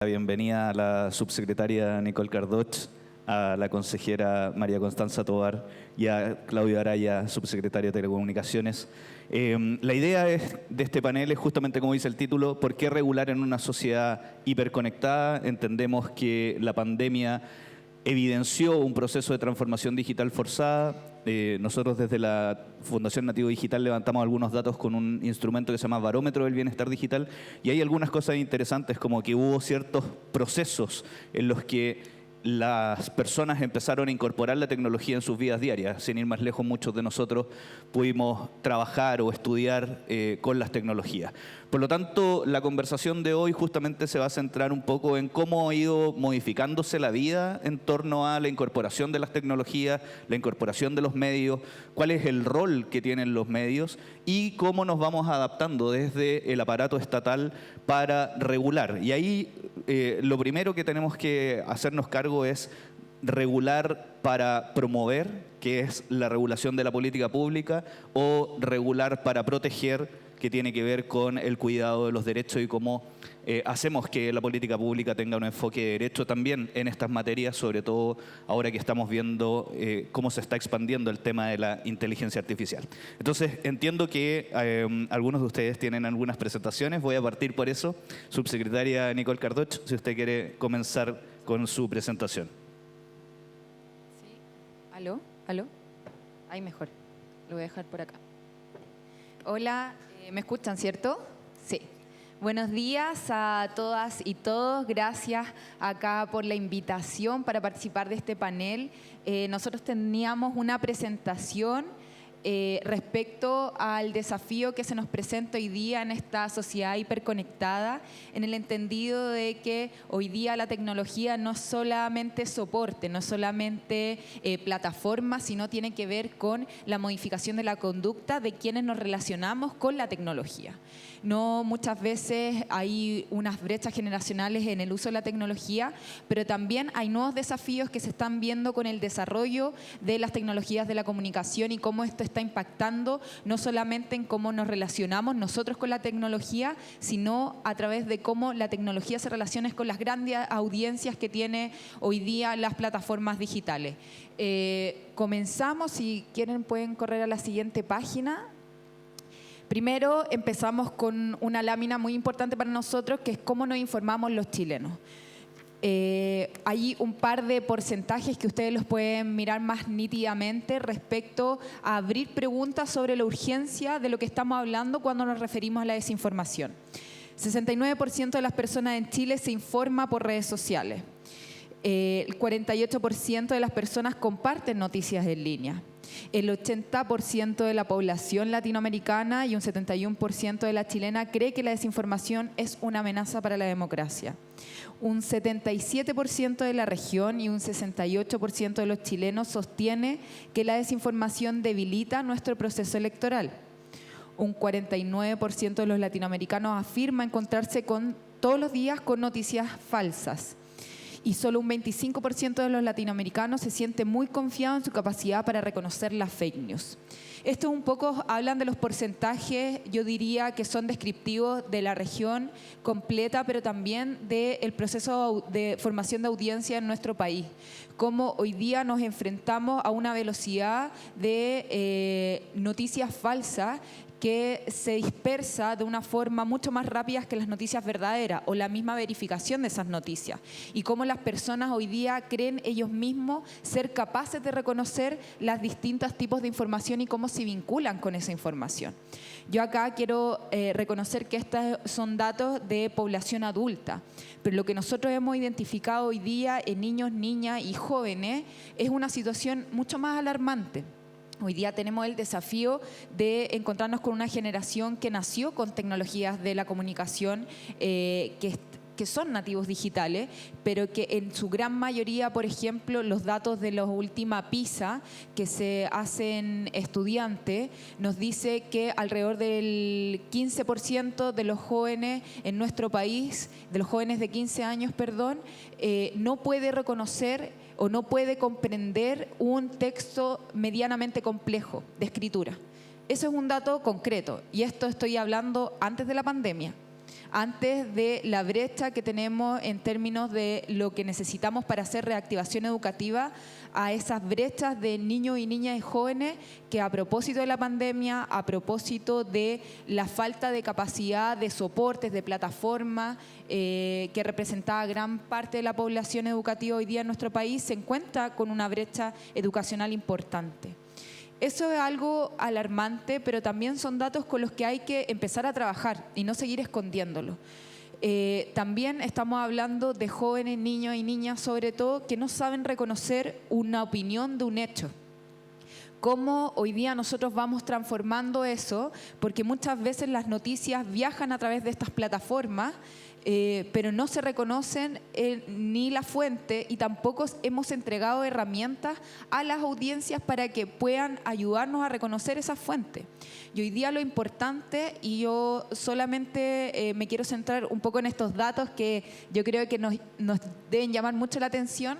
La bienvenida a la subsecretaria Nicole Cardoch, a la consejera María Constanza Tovar y a Claudio Araya, subsecretario de Telecomunicaciones. La idea de este panel es justamente, como dice el título, ¿por qué regular en una sociedad hiperconectada? Entendemos que la pandemia evidenció un proceso de transformación digital forzada. Nosotros desde la Fundación Nativo Digital levantamos algunos datos con un instrumento que se llama Barómetro del Bienestar Digital, y hay algunas cosas interesantes, como que hubo ciertos procesos en los que las personas empezaron a incorporar la tecnología en sus vidas diarias. Sin ir más lejos, muchos de nosotros pudimos trabajar o estudiar con las tecnologías. Por lo tanto, la conversación de hoy justamente se va a centrar un poco en cómo ha ido modificándose la vida en torno a la incorporación de las tecnologías, la incorporación de los medios, cuál es el rol que tienen los medios y cómo nos vamos adaptando desde el aparato estatal para regular. Y ahí lo primero que tenemos que hacernos cargo es regular para promover, que es la regulación de la política pública, o regular para proteger, que tiene que ver con el cuidado de los derechos y cómo hacemos que la política pública tenga un enfoque de derecho también en estas materias, sobre todo ahora que estamos viendo cómo se está expandiendo el tema de la inteligencia artificial. Entonces, entiendo que algunos de ustedes tienen algunas presentaciones. Voy a partir por eso. Subsecretaria Nicole Cardoch, si usted quiere comenzar con su presentación. Sí. ¿Aló? ¿Aló? Ahí mejor. Lo voy a dejar por acá. Hola, ¿me escuchan, cierto? Sí. Buenos días a todas y todos. Gracias acá por la invitación para participar de este panel. Nosotros teníamos una presentación respecto al desafío que se nos presenta hoy día en esta sociedad hiperconectada, en el entendido de que hoy día la tecnología no es solamente soporte, no es solamente plataforma, sino tiene que ver con la modificación de la conducta de quienes nos relacionamos con la tecnología. No, muchas veces hay unas brechas generacionales en el uso de la tecnología, pero también hay nuevos desafíos que se están viendo con el desarrollo de las tecnologías de la comunicación y cómo esto está impactando no solamente en cómo nos relacionamos nosotros con la tecnología, sino a través de cómo la tecnología se relaciona con las grandes audiencias que tiene hoy día las plataformas digitales. Comenzamos, si quieren pueden correr a la siguiente página. Primero empezamos con una lámina muy importante para nosotros, que es cómo nos informamos los chilenos. Hay un par de porcentajes que ustedes los pueden mirar más nítidamente respecto a abrir preguntas sobre la urgencia de lo que estamos hablando cuando nos referimos a la desinformación. 69% de las personas en Chile se informa por redes sociales. El 48% de las personas comparten noticias en línea. El 80% de la población latinoamericana y un 71% de la chilena cree que la desinformación es una amenaza para la democracia. Un 77% de la región y un 68% de los chilenos sostiene que la desinformación debilita nuestro proceso electoral. Un 49% de los latinoamericanos afirma encontrarse todos los días con noticias falsas. Y solo un 25% de los latinoamericanos se siente muy confiado en su capacidad para reconocer las fake news. Esto un poco hablan de los porcentajes, yo diría que son descriptivos de la región completa, pero también del proceso de formación de audiencia en nuestro país. Cómo hoy día nos enfrentamos a una velocidad de noticias falsas que se dispersa de una forma mucho más rápida que las noticias verdaderas o la misma verificación de esas noticias. Y cómo las personas hoy día creen ellos mismos ser capaces de reconocer los distintos tipos de información y cómo se vinculan con esa información. Yo acá quiero reconocer que estos son datos de población adulta, pero lo que nosotros hemos identificado hoy día en niños, niñas y jóvenes es una situación mucho más alarmante. Hoy día tenemos el desafío de encontrarnos con una generación que nació con tecnologías de la comunicación que son nativos digitales, pero que en su gran mayoría, por ejemplo, los datos de la última PISA que se hacen estudiantes, nos dice que alrededor del 15% de los jóvenes en nuestro país, de los jóvenes de 15 años, no puede reconocer o no puede comprender un texto medianamente complejo de escritura. Eso es un dato concreto, y esto estoy hablando antes de la pandemia. antes de la brecha que tenemos en términos de lo que necesitamos para hacer reactivación educativa, a esas brechas de niños y niñas y jóvenes que, a propósito de la pandemia, a propósito de la falta de capacidad de soportes, de plataformas que representaba gran parte de la población educativa hoy día en nuestro país, se encuentra con una brecha educacional importante. Eso es algo alarmante, pero también son datos con los que hay que empezar a trabajar y no seguir escondiéndolo. También estamos hablando de jóvenes, niños y niñas, sobre todo, que no saben reconocer una opinión de un hecho. Cómo hoy día nosotros vamos transformando eso, porque muchas veces las noticias viajan a través de estas plataformas, pero no se reconocen ni la fuente, y tampoco hemos entregado herramientas a las audiencias para que puedan ayudarnos a reconocer esa fuente. Y hoy día lo importante, y yo solamente me quiero centrar un poco en estos datos que yo creo que nos deben llamar mucho la atención,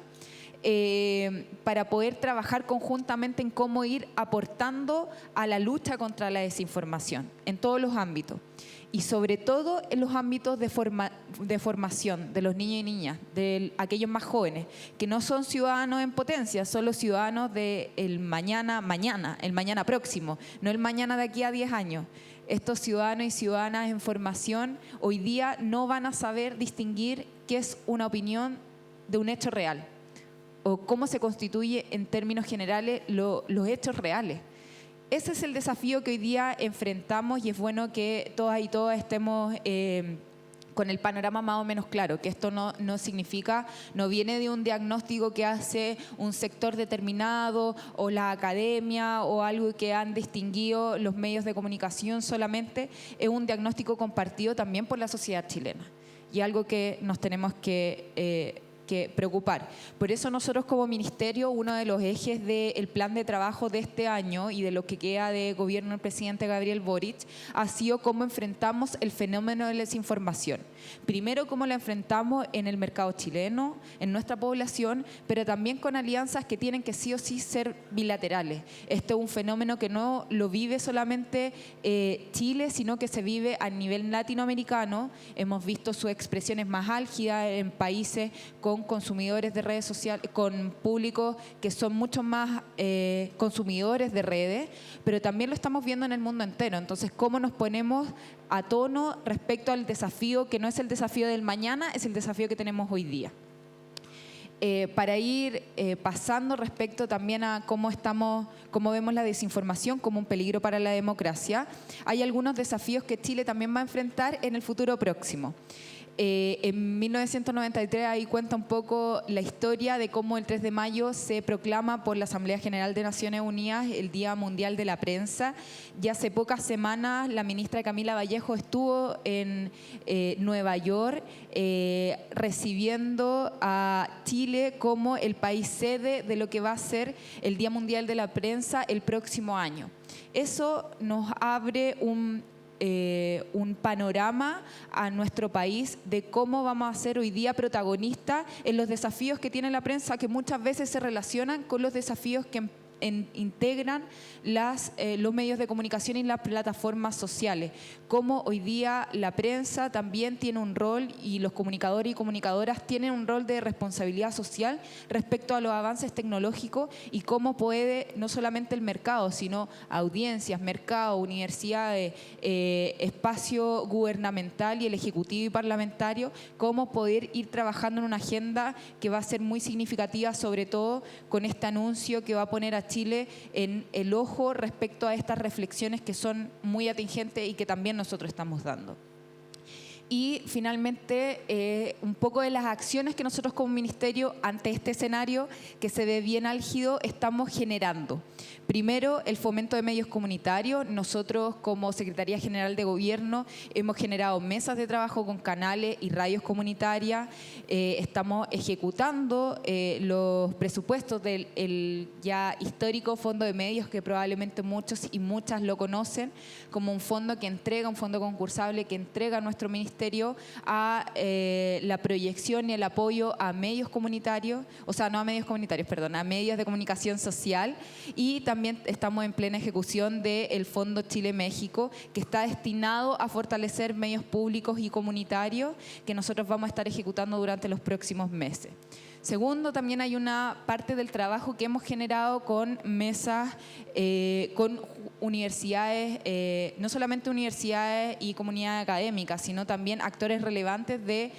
para poder trabajar conjuntamente en cómo ir aportando a la lucha contra la desinformación en todos los ámbitos. Y sobre todo en los ámbitos de formación de los niños y niñas, de aquellos más jóvenes, que no son ciudadanos en potencia, son los ciudadanos del mañana próximo, no el mañana de aquí a 10 años. Estos ciudadanos y ciudadanas en formación hoy día no van a saber distinguir qué es una opinión de un hecho real, o cómo se constituye en términos generales los hechos reales. Ese es el desafío que hoy día enfrentamos, y es bueno que todas y todas estemos con el panorama más o menos claro, que esto no significa, no viene de un diagnóstico que hace un sector determinado o la academia o algo que han distinguido los medios de comunicación solamente, es un diagnóstico compartido también por la sociedad chilena, y algo que nos tenemos que preocupar. Por eso nosotros como ministerio, uno de los ejes del plan de trabajo de este año y de lo que queda de gobierno del presidente Gabriel Boric ha sido cómo enfrentamos el fenómeno de la desinformación. Primero, cómo la enfrentamos en el mercado chileno, en nuestra población, pero también con alianzas que tienen que sí o sí ser bilaterales. Este es un fenómeno que no lo vive solamente Chile, sino que se vive a nivel latinoamericano. Hemos visto sus expresiones más álgidas en países con consumidores de redes sociales, con públicos que son mucho más consumidores de redes, pero también lo estamos viendo en el mundo entero. Entonces, ¿cómo nos ponemos a tono respecto al desafío, que no es el desafío del mañana, es el desafío que tenemos hoy día? Para ir pasando respecto también a cómo vemos la desinformación como un peligro para la democracia, hay algunos desafíos que Chile también va a enfrentar en el futuro próximo. En 1993 ahí cuenta un poco la historia de cómo el 3 de mayo se proclama por la Asamblea General de Naciones Unidas el Día Mundial de la Prensa. Ya hace pocas semanas la ministra Camila Vallejo estuvo en Nueva York recibiendo a Chile como el país sede de lo que va a ser el Día Mundial de la Prensa el próximo año. Eso nos abre un panorama a nuestro país de cómo vamos a ser hoy día protagonistas en los desafíos que tiene la prensa, que muchas veces se relacionan con los desafíos que integran los medios de comunicación y las plataformas sociales. Cómo hoy día la prensa también tiene un rol, y los comunicadores y comunicadoras tienen un rol de responsabilidad social respecto a los avances tecnológicos, y cómo puede no solamente el mercado, sino audiencias, mercado, universidades, espacio gubernamental y el ejecutivo y parlamentario, cómo poder ir trabajando en una agenda que va a ser muy significativa, sobre todo con este anuncio que va a poner a Chile en el ojo respecto a estas reflexiones que son muy atingentes y que también nosotros estamos dando. Y finalmente, un poco de las acciones que nosotros como ministerio, ante este escenario que se ve bien álgido, estamos generando. Primero, el fomento de medios comunitarios. Nosotros como Secretaría General de Gobierno hemos generado mesas de trabajo con canales y radios comunitarias. Estamos ejecutando los presupuestos del ya histórico Fondo de Medios, que probablemente muchos y muchas lo conocen, como un fondo concursable que entrega nuestro ministerio ministerio a la proyección y el apoyo a medios comunitarios, o sea, no a medios comunitarios, perdón, a medios de comunicación social, y también estamos en plena ejecución del Fondo Chile-México, que está destinado a fortalecer medios públicos y comunitarios que nosotros vamos a estar ejecutando durante los próximos meses. Segundo, también hay una parte del trabajo que hemos generado con mesas, con universidades, no solamente universidades y comunidades académicas, sino también actores relevantes de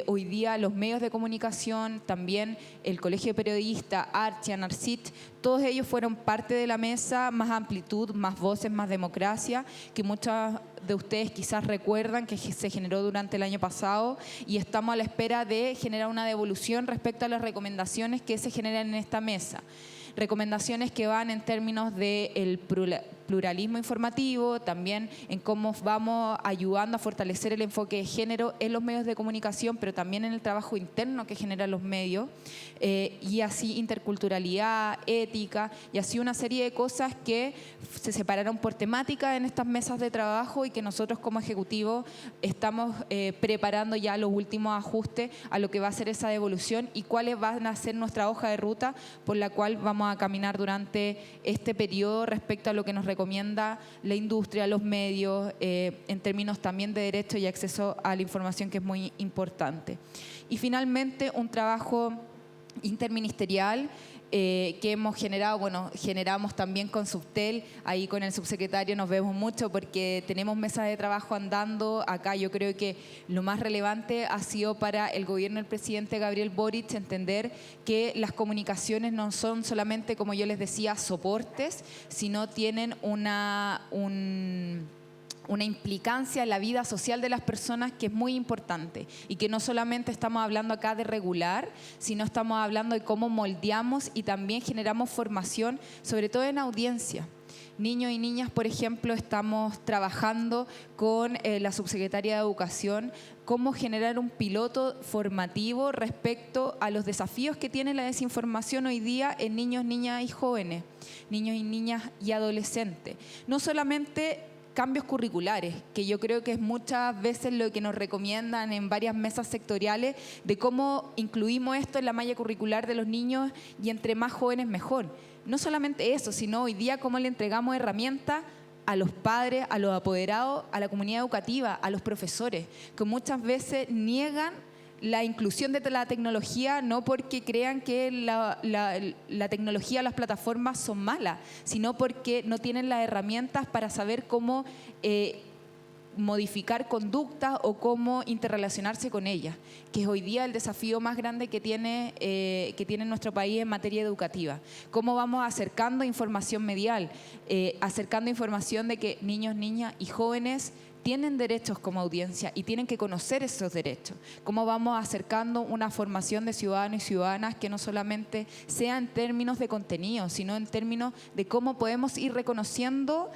hoy día los medios de comunicación, también el Colegio de Periodistas, Archi, Anarcit, todos ellos fueron parte de la mesa, más amplitud, más voces, más democracia, que muchos de ustedes quizás recuerdan que se generó durante el año pasado, y estamos a la espera de generar una devolución respecto a las recomendaciones que se generan en esta mesa. Recomendaciones que van en términos del pluralismo informativo, también en cómo vamos ayudando a fortalecer el enfoque de género en los medios de comunicación, pero también en el trabajo interno que generan los medios, y así interculturalidad, ética, y así una serie de cosas que se separaron por temática en estas mesas de trabajo y que nosotros como ejecutivo estamos preparando ya los últimos ajustes a lo que va a ser esa devolución y cuáles van a ser nuestra hoja de ruta por la cual vamos a caminar durante este periodo respecto a lo que nos recomienda la industria, los medios, en términos también de derecho y acceso a la información, que es muy importante. Y finalmente, un trabajo interministerial que hemos generado, bueno, generamos también con Subtel, ahí con el subsecretario nos vemos mucho porque tenemos mesas de trabajo andando. Acá yo creo que lo más relevante ha sido para el gobierno del presidente Gabriel Boric entender que las comunicaciones no son solamente, como yo les decía, soportes, sino tienen una implicancia en la vida social de las personas que es muy importante, y que no solamente estamos hablando acá de regular, sino estamos hablando de cómo moldeamos y también generamos formación, sobre todo en audiencia. Niños y niñas, por ejemplo, estamos trabajando con la subsecretaria de Educación cómo generar un piloto formativo respecto a los desafíos que tiene la desinformación hoy día en niños, niñas y jóvenes, niños y niñas y adolescentes. No solamente cambios curriculares, que yo creo que es muchas veces lo que nos recomiendan en varias mesas sectoriales, de cómo incluimos esto en la malla curricular de los niños y entre más jóvenes mejor. No solamente eso, sino hoy día cómo le entregamos herramientas a los padres, a los apoderados, a la comunidad educativa, a los profesores, que muchas veces niegan la inclusión de la tecnología, no porque crean que la tecnología, las plataformas son malas, sino porque no tienen las herramientas para saber cómo modificar conductas o cómo interrelacionarse con ellas, que es hoy día el desafío más grande que tiene nuestro país en materia educativa. Cómo vamos acercando información medial, acercando información de que niños, niñas y jóvenes tienen derechos como audiencia y tienen que conocer esos derechos. Cómo vamos acercando una formación de ciudadanos y ciudadanas que no solamente sea en términos de contenido, sino en términos de cómo podemos ir reconociendo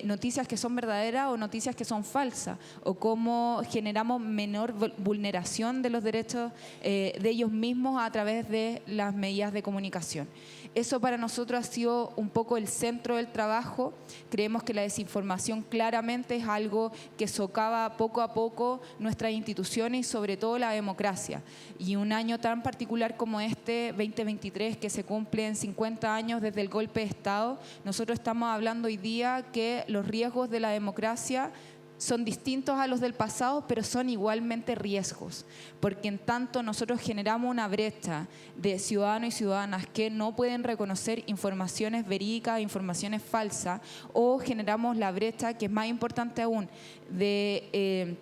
noticias que son verdaderas o noticias que son falsas, o cómo generamos menor vulneración de los derechos de ellos mismos a través de las medidas de comunicación. Eso para nosotros ha sido un poco el centro del trabajo. Creemos que la desinformación claramente es algo que socava poco a poco nuestras instituciones y sobre todo la democracia. Y un año tan particular como este, 2023, que se cumplen 50 años desde el golpe de Estado, nosotros estamos hablando hoy día que los riesgos de la democracia son distintos a los del pasado, pero son igualmente riesgos, porque en tanto nosotros generamos una brecha de ciudadanos y ciudadanas que no pueden reconocer informaciones verídicas, informaciones falsas, o generamos la brecha, que es más importante aún, de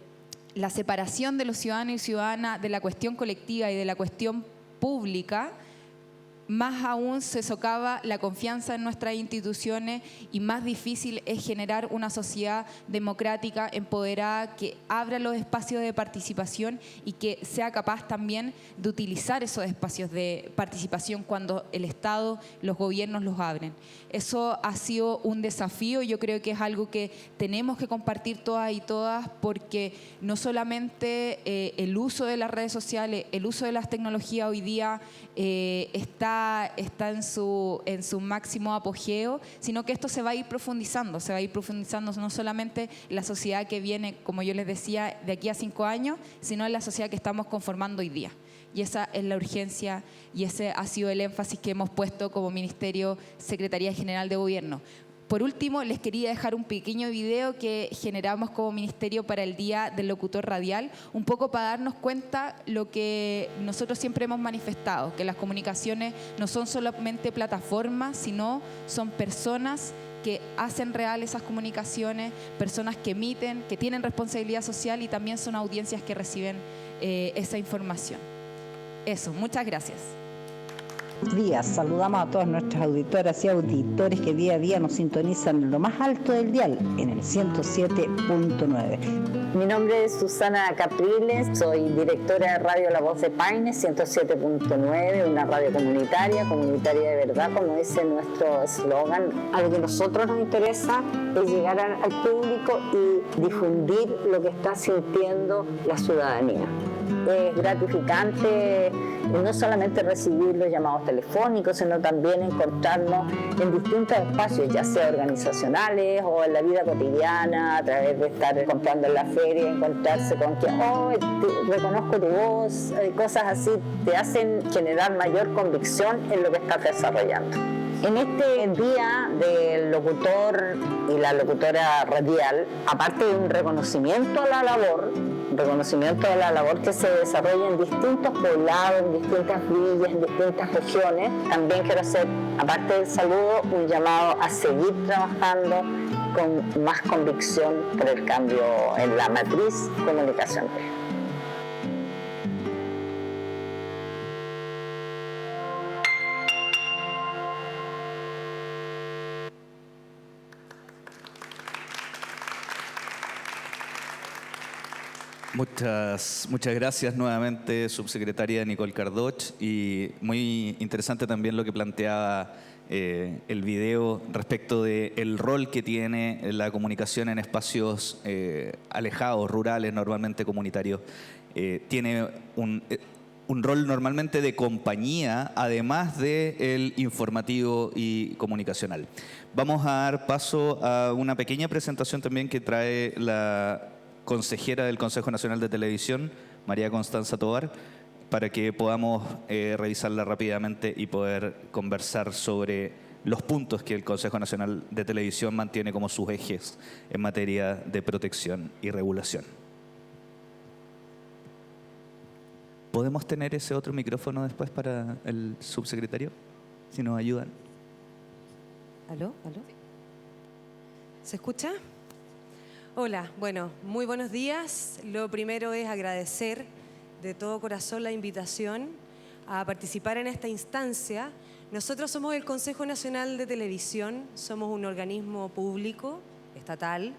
la separación de los ciudadanos y ciudadanas de la cuestión colectiva y de la cuestión pública. Más aún se socava la confianza en nuestras instituciones y más difícil es generar una sociedad democrática, empoderada, que abra los espacios de participación y que sea capaz también de utilizar esos espacios de participación cuando el Estado, los gobiernos los abren. Eso ha sido un desafío y yo creo que es algo que tenemos que compartir todas y todas, porque no solamente el uso de las redes sociales, el uso de las tecnologías hoy día está ya está en su máximo apogeo, sino que esto se va a ir profundizando no solamente en la sociedad que viene, como yo les decía, de aquí a 5 años, sino en la sociedad que estamos conformando hoy día. Y esa es la urgencia y ese ha sido el énfasis que hemos puesto como Ministerio, Secretaría General de Gobierno. Por último, les quería dejar un pequeño video que generamos como Ministerio para el Día del Locutor Radial, un poco para darnos cuenta lo que nosotros siempre hemos manifestado, que las comunicaciones no son solamente plataformas, sino son personas que hacen real esas comunicaciones, personas que emiten, que tienen responsabilidad social y también son audiencias que reciben esa información. Eso, muchas gracias. Buenos días, saludamos a todas nuestras auditoras y auditores que día a día nos sintonizan en lo más alto del dial, en el 107.9. Mi nombre es Susana Capriles, soy directora de Radio La Voz de Paine, 107.9, una radio comunitaria de verdad, como dice nuestro eslogan. A lo que a nosotros nos interesa es llegar al público y difundir lo que está sintiendo la ciudadanía. Es gratificante no solamente recibir los llamados telefónicos, sino también encontrarnos en distintos espacios, ya sea organizacionales o en la vida cotidiana, a través de estar comprando en la feria, encontrarse con que, reconozco tu voz, cosas así, te hacen generar mayor convicción en lo que estás desarrollando. En este día del locutor y la locutora radial, aparte de un reconocimiento a la labor, que se desarrolla en distintos poblados, en distintas villas, en distintas regiones, también quiero hacer, aparte del saludo, un llamado a seguir trabajando con más convicción por el cambio en la matriz comunicacional. Muchas gracias nuevamente, subsecretaria Nicole Cardoch, y muy interesante también lo que planteaba el video respecto del rol que tiene la comunicación en espacios alejados, rurales, normalmente comunitarios. Tiene un rol normalmente de compañía, además del informativo y comunicacional. Vamos a dar paso a una pequeña presentación también que trae la consejera del Consejo Nacional de Televisión, María Constanza Tovar, para que podamos revisarla rápidamente y poder conversar sobre los puntos que el Consejo Nacional de Televisión mantiene como sus ejes en materia de protección y regulación. ¿Podemos tener ese otro micrófono después para el subsecretario? Si nos ayudan. ¿Aló? ¿Se escucha? Hola, bueno, muy buenos días. Lo primero es agradecer de todo corazón la invitación a participar en esta instancia. Nosotros somos el Consejo Nacional de Televisión, somos un organismo público, estatal,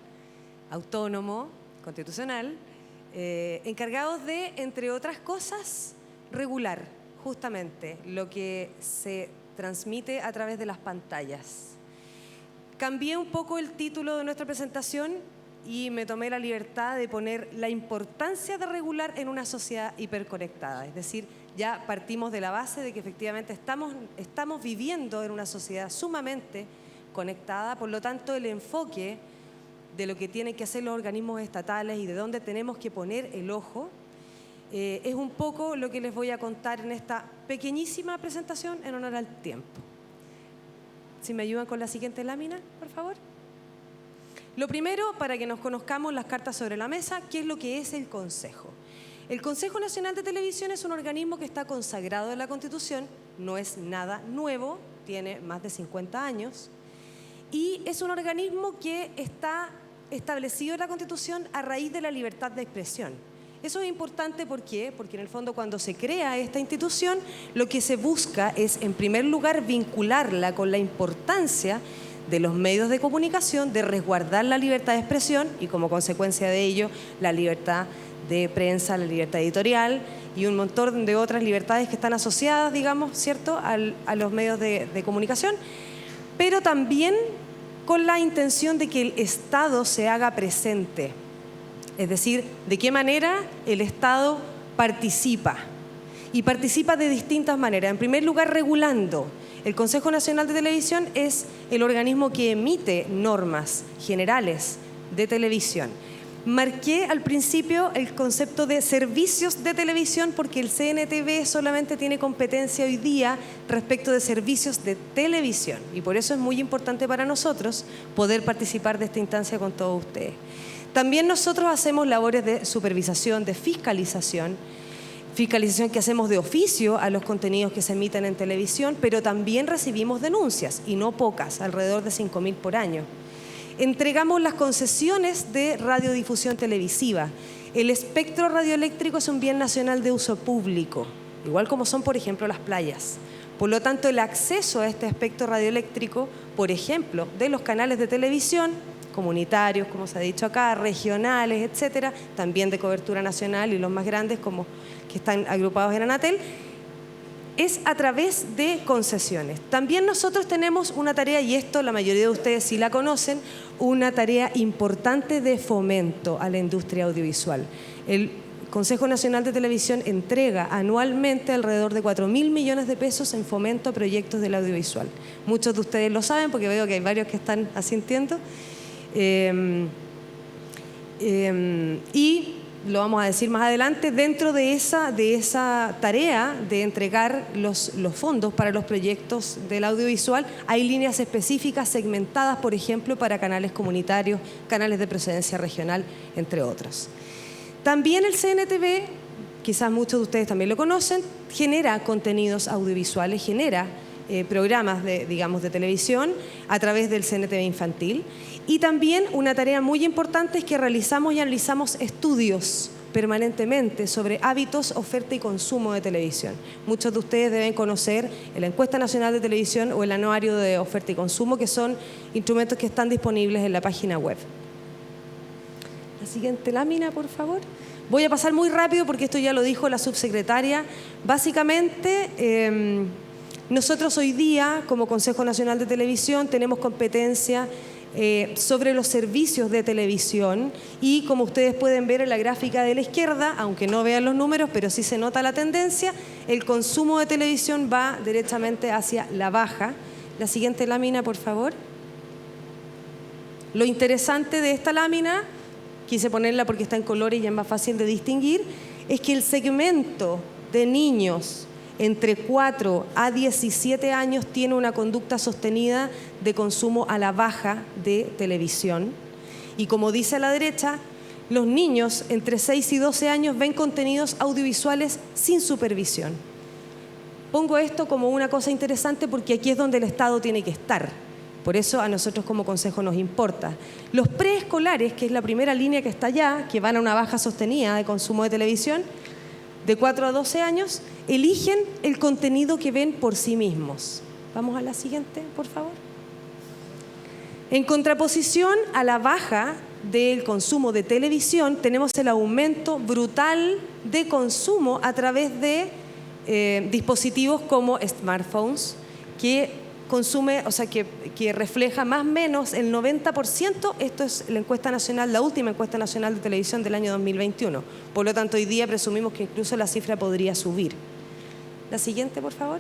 autónomo, constitucional, encargados de, entre otras cosas, regular justamente lo que se transmite a través de las pantallas. Cambié un poco el título de nuestra presentación y me tomé la libertad de poner la importancia de regular en una sociedad hiperconectada. Es decir, ya partimos de la base de que efectivamente estamos viviendo en una sociedad sumamente conectada, por lo tanto el enfoque de lo que tienen que hacer los organismos estatales y de dónde tenemos que poner el ojo, es un poco lo que les voy a contar en esta pequeñísima presentación en honor al tiempo. Si me ayudan con la siguiente lámina, por favor. Lo primero, para que nos conozcamos las cartas sobre la mesa, ¿qué es lo que es el Consejo? El Consejo Nacional de Televisión es un organismo que está consagrado en la Constitución, no es nada nuevo, tiene más de 50 años, y es un organismo que está establecido en la Constitución a raíz de la libertad de expresión. Eso es importante, ¿por qué? Porque en el fondo cuando se crea esta institución, lo que se busca es, en primer lugar, vincularla con la importancia de los medios de comunicación, de resguardar la libertad de expresión y como consecuencia de ello la libertad de prensa, la libertad editorial y un montón de otras libertades que están asociadas, digamos, ¿cierto?, a los medios de comunicación, pero también con la intención de que el Estado se haga presente, es decir, de qué manera el Estado participa. y participa de distintas maneras. En primer lugar, regulando. El Consejo Nacional de Televisión es el organismo que emite normas generales de televisión. Marqué al principio el concepto de servicios de televisión porque el CNTV solamente tiene competencia hoy día respecto de servicios de televisión y por eso es muy importante para nosotros poder participar de esta instancia con todos ustedes. También nosotros hacemos labores de supervisación, de fiscalización que hacemos de oficio a los contenidos que se emiten en televisión, pero también recibimos denuncias, y no pocas, alrededor de 5.000 por año. Entregamos las concesiones de radiodifusión televisiva. El espectro radioeléctrico es un bien nacional de uso público, igual como son, por ejemplo, las playas. Por lo tanto, el acceso a este espectro radioeléctrico, por ejemplo, de los canales de televisión, comunitarios, como se ha dicho acá, regionales, etcétera, también de cobertura nacional y los más grandes como que están agrupados en Anatel, es a través de concesiones. También nosotros tenemos una tarea, y esto la mayoría de ustedes sí la conocen, una tarea importante de fomento a la industria audiovisual. El Consejo Nacional de Televisión entrega anualmente alrededor de 4.000 millones de pesos en fomento a proyectos del audiovisual. Muchos de ustedes lo saben porque veo que hay varios que están asintiendo. Y lo vamos a decir más adelante, dentro de esa tarea de entregar los fondos para los proyectos del audiovisual, hay líneas específicas segmentadas, por ejemplo, para canales comunitarios, canales de procedencia regional, entre otros. También el CNTV, quizás muchos de ustedes también lo conocen, genera contenidos audiovisuales, genera programas de televisión a través del CNTV infantil. Y también una tarea muy importante es que realizamos y analizamos estudios permanentemente sobre hábitos, oferta y consumo de televisión. Muchos de ustedes deben conocer la Encuesta Nacional de Televisión o el Anuario de Oferta y Consumo, que son instrumentos que están disponibles en la página web. La siguiente lámina, por favor. Voy a pasar muy rápido porque esto ya lo dijo la subsecretaria. Básicamente, nosotros hoy día, como Consejo Nacional de Televisión, tenemos competencia sobre los servicios de televisión y, como ustedes pueden ver en la gráfica de la izquierda, aunque no vean los números, pero sí se nota la tendencia, el consumo de televisión va derechamente hacia la baja. La siguiente lámina, por favor. Lo interesante de esta lámina, quise ponerla porque está en colores y es más fácil de distinguir, es que el segmento de niños entre 4 a 17 años tiene una conducta sostenida de consumo a la baja de televisión. Y como dice a la derecha, los niños entre 6 y 12 años ven contenidos audiovisuales sin supervisión. Pongo esto como una cosa interesante porque aquí es donde el Estado tiene que estar. Por eso a nosotros como Consejo nos importa. Los preescolares, que es la primera línea que está allá, que van a una baja sostenida de consumo de televisión, de 4 a 12 años, eligen el contenido que ven por sí mismos. Vamos a la siguiente, por favor. En contraposición a la baja del consumo de televisión, tenemos el aumento brutal de consumo a través de dispositivos como smartphones, que consume, o sea, que refleja más o menos el 90%. Esto es la encuesta nacional, la última encuesta nacional de televisión del año 2021. Por lo tanto, hoy día presumimos que incluso la cifra podría subir. La siguiente, por favor.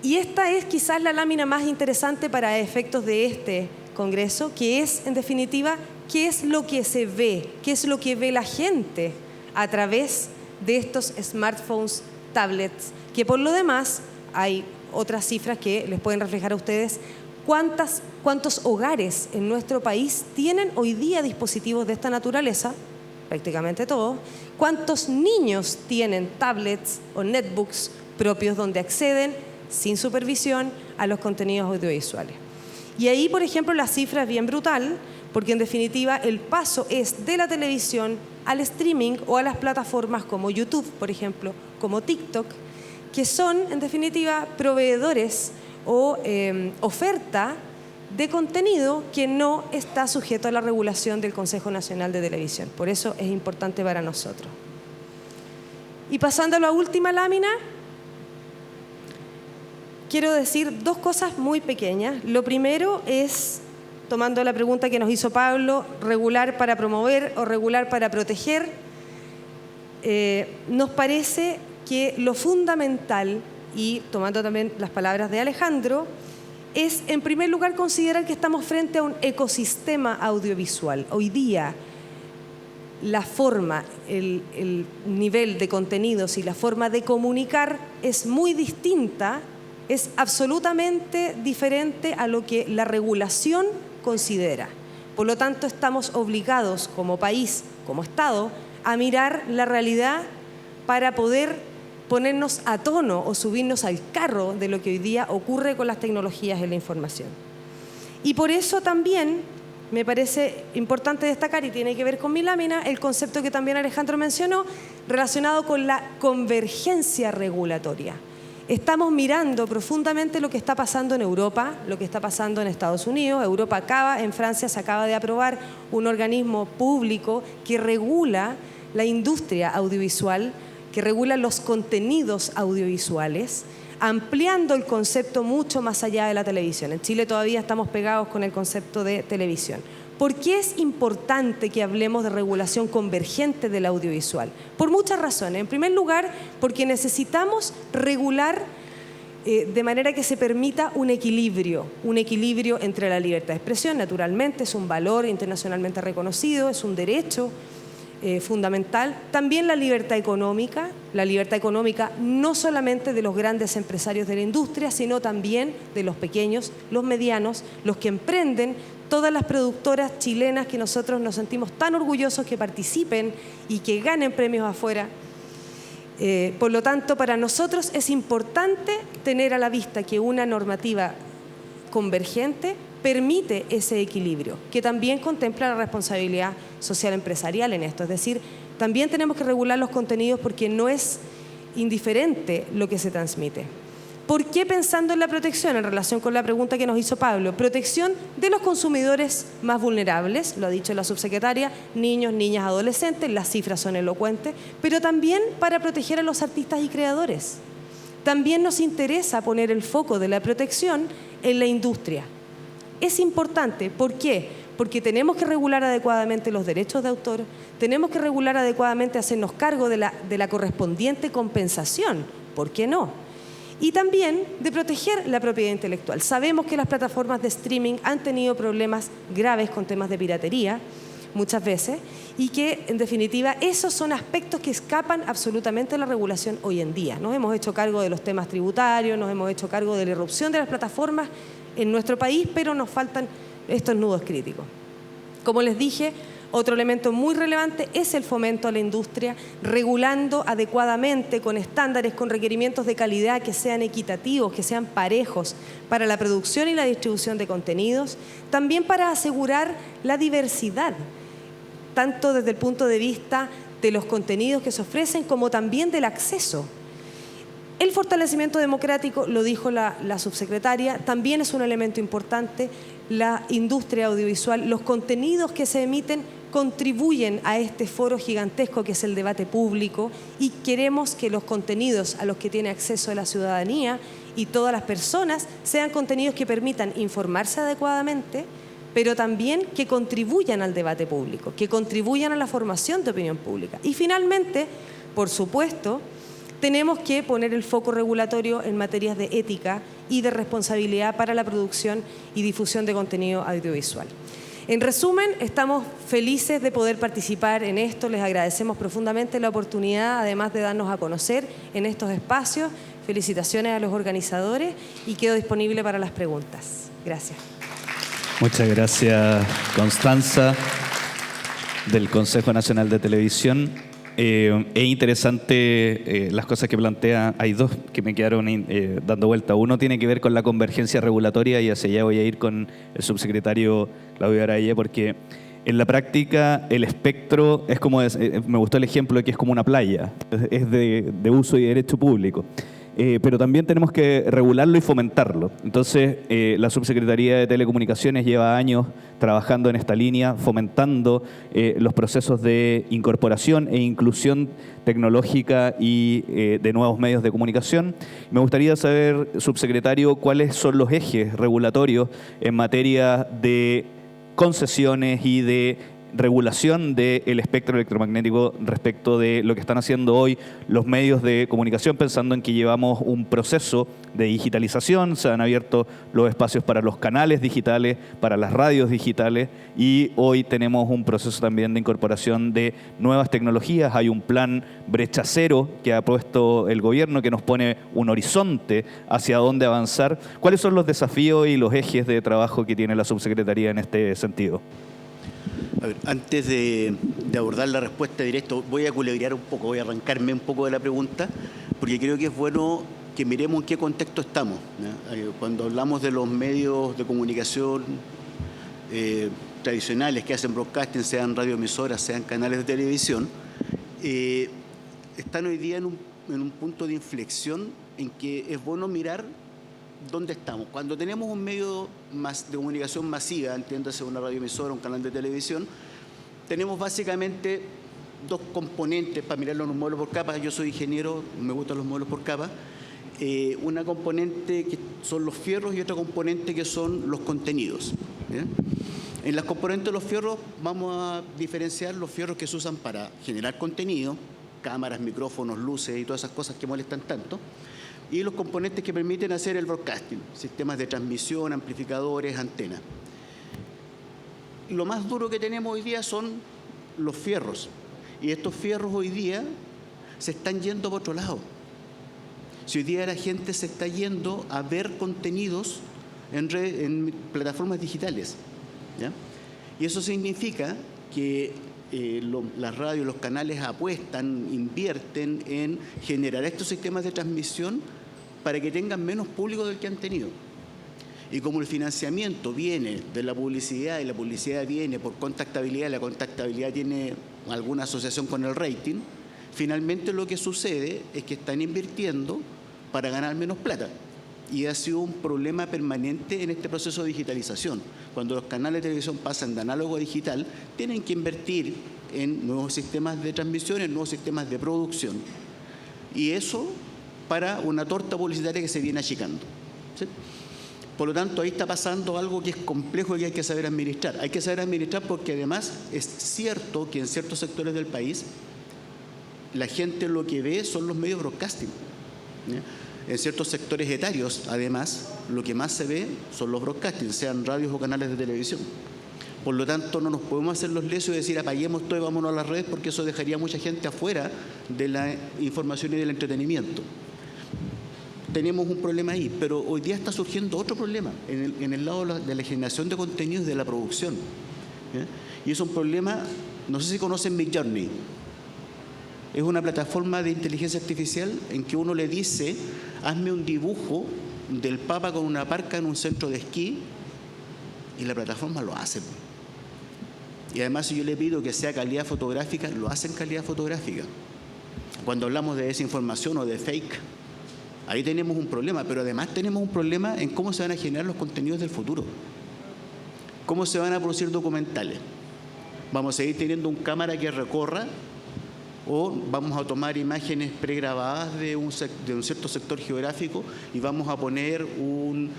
Y esta es quizás la lámina más interesante para efectos de este congreso, que es, en definitiva, qué es lo que se ve, qué es lo que ve la gente a través de estos smartphones, tablets, que por lo demás hay otras cifras que les pueden reflejar a ustedes cuántos hogares en nuestro país tienen hoy día dispositivos de esta naturaleza, prácticamente todos, cuántos niños tienen tablets o netbooks propios donde acceden sin supervisión a los contenidos audiovisuales. Y ahí, por ejemplo, la cifra es bien brutal, porque en definitiva el paso es de la televisión al streaming o a las plataformas como YouTube, por ejemplo, como TikTok, que son, en definitiva, proveedores o oferta de contenido que no está sujeto a la regulación del Consejo Nacional de Televisión. Por eso es importante para nosotros. Y pasando a la última lámina, quiero decir dos cosas muy pequeñas. Lo primero es, tomando la pregunta que nos hizo Pablo, regular para promover o regular para proteger. nos parece que lo fundamental, y tomando también las palabras de Alejandro, es en primer lugar considerar que estamos frente a un ecosistema audiovisual. Hoy día la forma, el nivel de contenidos y la forma de comunicar es muy distinta, es absolutamente diferente a lo que la regulación considera. Por lo tanto, estamos obligados como país, como Estado, a mirar la realidad para poder ponernos a tono o subirnos al carro de lo que hoy día ocurre con las tecnologías en la información. Y por eso también me parece importante destacar, y tiene que ver con mi lámina, el concepto que también Alejandro mencionó, relacionado con la convergencia regulatoria. Estamos mirando profundamente lo que está pasando en Europa, lo que está pasando en Estados Unidos. En Francia se acaba de aprobar un organismo público que regula la industria audiovisual, que regula los contenidos audiovisuales, ampliando el concepto mucho más allá de la televisión. En Chile todavía estamos pegados con el concepto de televisión. ¿Por qué es importante que hablemos de regulación convergente del audiovisual? Por muchas razones. En primer lugar, porque necesitamos regular de manera que se permita un equilibrio entre la libertad de expresión, naturalmente, es un valor internacionalmente reconocido, es un derecho fundamental. También la libertad económica no solamente de los grandes empresarios de la industria, sino también de los pequeños, los medianos, los que emprenden, todas las productoras chilenas que nosotros nos sentimos tan orgullosos que participen y que ganen premios afuera. Por lo tanto, para nosotros es importante tener a la vista que una normativa convergente permite ese equilibrio, que también contempla la responsabilidad social empresarial en esto. Es decir, también tenemos que regular los contenidos porque no es indiferente lo que se transmite. ¿Por qué pensando en la protección? En relación con la pregunta que nos hizo Pablo, protección de los consumidores más vulnerables, lo ha dicho la subsecretaria, niños, niñas, adolescentes, las cifras son elocuentes, pero también para proteger a los artistas y creadores. También nos interesa poner el foco de la protección en la industria. Es importante, ¿por qué? Porque tenemos que regular adecuadamente los derechos de autor, tenemos que regular adecuadamente, hacernos cargo de la correspondiente compensación, ¿por qué no? Y también de proteger la propiedad intelectual. Sabemos que las plataformas de streaming han tenido problemas graves con temas de piratería, muchas veces, y que, en definitiva, esos son aspectos que escapan absolutamente de la regulación hoy en día. Nos hemos hecho cargo de los temas tributarios, nos hemos hecho cargo de la irrupción de las plataformas en nuestro país, pero nos faltan estos nudos críticos. Como les dije, otro elemento muy relevante es el fomento a la industria, regulando adecuadamente con estándares, con requerimientos de calidad que sean equitativos, que sean parejos para la producción y la distribución de contenidos, también para asegurar la diversidad, tanto desde el punto de vista de los contenidos que se ofrecen como también del acceso. El fortalecimiento democrático, lo dijo la subsecretaria, también es un elemento importante. La industria audiovisual, los contenidos que se emiten contribuyen a este foro gigantesco que es el debate público y queremos que los contenidos a los que tiene acceso la ciudadanía y todas las personas sean contenidos que permitan informarse adecuadamente, pero también que contribuyan al debate público, que contribuyan a la formación de opinión pública. Y finalmente, por supuesto, tenemos que poner el foco regulatorio en materias de ética y de responsabilidad para la producción y difusión de contenido audiovisual. En resumen, estamos felices de poder participar en esto, les agradecemos profundamente la oportunidad, además de darnos a conocer en estos espacios. Felicitaciones a los organizadores y quedo disponible para las preguntas. Gracias. Muchas gracias, Constanza, del Consejo Nacional de Televisión. Es interesante las cosas que plantea. Hay dos que me quedaron dando vuelta. Uno tiene que ver con la convergencia regulatoria y hacia allá voy a ir con el subsecretario Claudio Araya, porque en la práctica el espectro es como, me gustó el ejemplo de que es como una playa, es de uso y derecho público. Pero también tenemos que regularlo y fomentarlo. Entonces, la Subsecretaría de Telecomunicaciones lleva años trabajando en esta línea, fomentando los procesos de incorporación e inclusión tecnológica y de nuevos medios de comunicación. Me gustaría saber, subsecretario, cuáles son los ejes regulatorios en materia de concesiones y de regulación del espectro electromagnético respecto de lo que están haciendo hoy los medios de comunicación, pensando en que llevamos un proceso de digitalización, se han abierto los espacios para los canales digitales, para las radios digitales, y hoy tenemos un proceso también de incorporación de nuevas tecnologías. Hay un plan brecha cero que ha puesto el gobierno que nos pone un horizonte hacia dónde avanzar. ¿Cuáles son los desafíos y los ejes de trabajo que tiene la subsecretaría en este sentido? A ver, antes de abordar la respuesta directa, voy a culebrear un poco, voy a arrancarme un poco de la pregunta, porque creo que es bueno que miremos en qué contexto estamos, ¿no? Cuando hablamos de los medios de comunicación tradicionales que hacen broadcasting, sean radioemisoras, sean canales de televisión, están hoy día en un punto de inflexión en que es bueno mirar dónde estamos. Cuando tenemos un medio de comunicación masiva, entiéndase una radioemisora, un canal de televisión, tenemos básicamente dos componentes para mirarlo en un modelo por capa. Yo soy ingeniero, me gustan los modelos por capa. Una componente que son los fierros y otra componente que son los contenidos, ¿bien? En las componentes de los fierros vamos a diferenciar los fierros que se usan para generar contenido, cámaras, micrófonos, luces y todas esas cosas que molestan tanto, y los componentes que permiten hacer el broadcasting, sistemas de transmisión, amplificadores, antenas. Lo más duro que tenemos hoy día son los fierros, y estos fierros hoy día se están yendo por otro lado. Si hoy día la gente se está yendo a ver contenidos en plataformas digitales, ¿ya? Y eso significa que las radios, los canales apuestan, invierten en generar estos sistemas de transmisión para que tengan menos público del que han tenido. Y como el financiamiento viene de la publicidad y la publicidad viene por contactabilidad, la contactabilidad tiene alguna asociación con el rating, finalmente lo que sucede es que están invirtiendo para ganar menos plata. Y ha sido un problema permanente en este proceso de digitalización. Cuando los canales de televisión pasan de análogo a digital, tienen que invertir en nuevos sistemas de transmisión, en nuevos sistemas de producción. Y eso para una torta publicitaria que se viene achicando, ¿sí? Por lo tanto, ahí está pasando algo que es complejo y que hay que saber administrar. Hay que saber administrar porque además es cierto que en ciertos sectores del país la gente lo que ve son los medios broadcasting, ¿ya? En ciertos sectores etarios, además, lo que más se ve son los broadcasting, sean radios o canales de televisión. Por lo tanto, no nos podemos hacer los lecios y decir apaguemos todo y vámonos a las redes, porque eso dejaría a mucha gente afuera de la información y del entretenimiento. Tenemos un problema ahí, pero hoy día está surgiendo otro problema en el lado de la generación de contenidos y de la producción, ¿ya? Y es un problema, no sé si conocen Midjourney. Es una plataforma de inteligencia artificial en que uno le dice, hazme un dibujo del Papa con una parca en un centro de esquí, y la plataforma lo hace. Y además, si yo le pido que sea calidad fotográfica, lo hace en calidad fotográfica. Cuando hablamos de desinformación o de fake, ahí tenemos un problema, pero además tenemos un problema en cómo se van a generar los contenidos del futuro. ¿Cómo se van a producir documentales? ¿Vamos a seguir teniendo un cámara que recorra? ¿O vamos a tomar imágenes pregrabadas de un cierto sector geográfico y vamos a poner un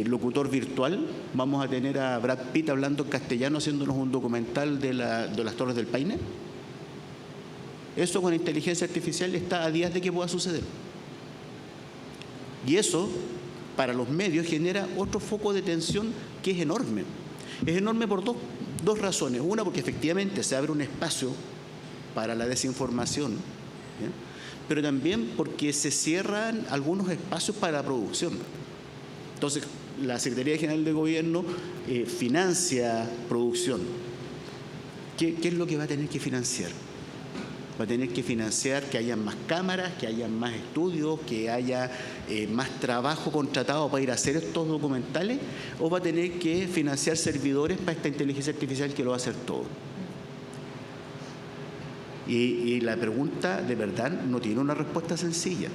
locutor virtual? ¿Vamos a tener a Brad Pitt hablando en castellano haciéndonos un documental de las Torres del Paine? Eso con inteligencia artificial está a días de que pueda suceder. Y eso, para los medios, genera otro foco de tensión que es enorme. Es enorme por dos razones. Una, porque efectivamente se abre un espacio para la desinformación, ¿ya? Pero también porque se cierran algunos espacios para la producción. Entonces, la Secretaría General de Gobierno financia producción. ¿Qué es lo que va a tener que financiar? Va a tener que financiar que haya más cámaras, que haya más estudios, que haya más trabajo contratado para ir a hacer estos documentales, o va a tener que financiar servidores para esta inteligencia artificial que lo va a hacer todo. Y la pregunta, de verdad, no tiene una respuesta sencilla.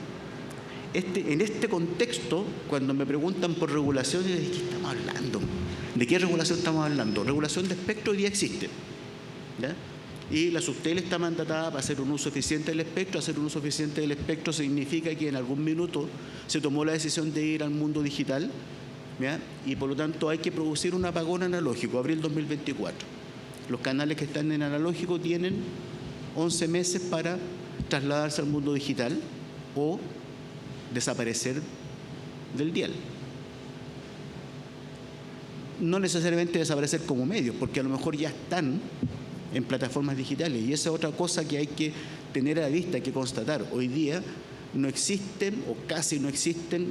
En este contexto, cuando me preguntan por regulación, ¿de qué estamos hablando? ¿De qué regulación estamos hablando? Regulación de espectro hoy día existe, ¿ya? Y la Subtel está mandatada para hacer un uso eficiente del espectro. Hacer un uso eficiente del espectro significa que en algún minuto se tomó la decisión de ir al mundo digital, ¿ya? Y por lo tanto hay que producir un apagón analógico, abril 2024. Los canales que están en analógico tienen 11 meses para trasladarse al mundo digital o desaparecer del dial. No necesariamente desaparecer como medios, porque a lo mejor ya están en plataformas digitales, y esa es otra cosa que hay que tener a la vista, hay que constatar. Hoy día no existen, o casi no existen,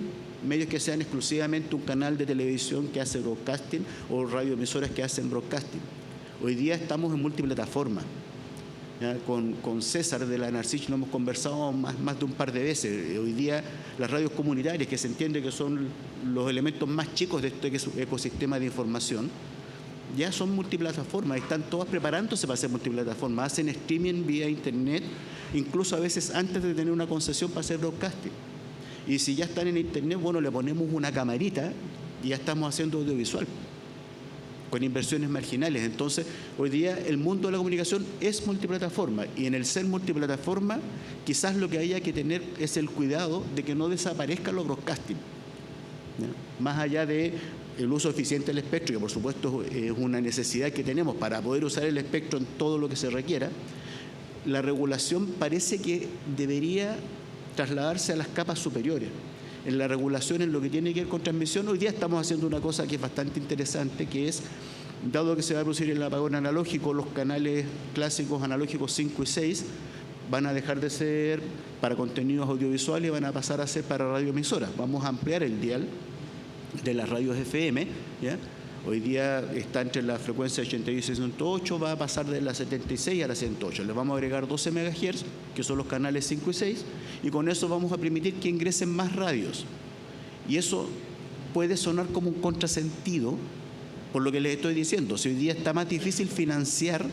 medios que sean exclusivamente un canal de televisión que hace broadcasting o radioemisoras que hacen broadcasting. Hoy día estamos en multiplataforma. Con César de la Narcich lo hemos conversado más de un par de veces. Hoy día las radios comunitarias, que se entiende que son los elementos más chicos de este ecosistema de información, ya son multiplataformas, están todas preparándose para ser multiplataformas, hacen streaming vía internet, incluso a veces antes de tener una concesión para hacer broadcasting. Y si ya están en internet, bueno, le ponemos una camarita y ya estamos haciendo audiovisual, con inversiones marginales. Entonces, hoy día el mundo de la comunicación es multiplataforma, y en el ser multiplataforma, quizás lo que haya que tener es el cuidado de que no desaparezcan los broadcasting, ¿ya? Más allá de el uso eficiente del espectro, que por supuesto es una necesidad que tenemos para poder usar el espectro en todo lo que se requiera, la regulación parece que debería trasladarse a las capas superiores. En la regulación, en lo que tiene que ver con transmisión, hoy día estamos haciendo una cosa que es bastante interesante, que es, dado que se va a producir el apagón analógico, los canales clásicos analógicos 5 y 6 van a dejar de ser para contenidos audiovisuales y van a pasar a ser para radioemisoras. Vamos a ampliar el dial de las radios FM, ¿ya? Hoy día está entre la frecuencia 86 y 108, va a pasar de la 76 a la 108. Le vamos a agregar 12 MHz, que son los canales 5 y 6, y con eso vamos a permitir que ingresen más radios. Y eso puede sonar como un contrasentido, por lo que les estoy diciendo. Si hoy día está más difícil financiar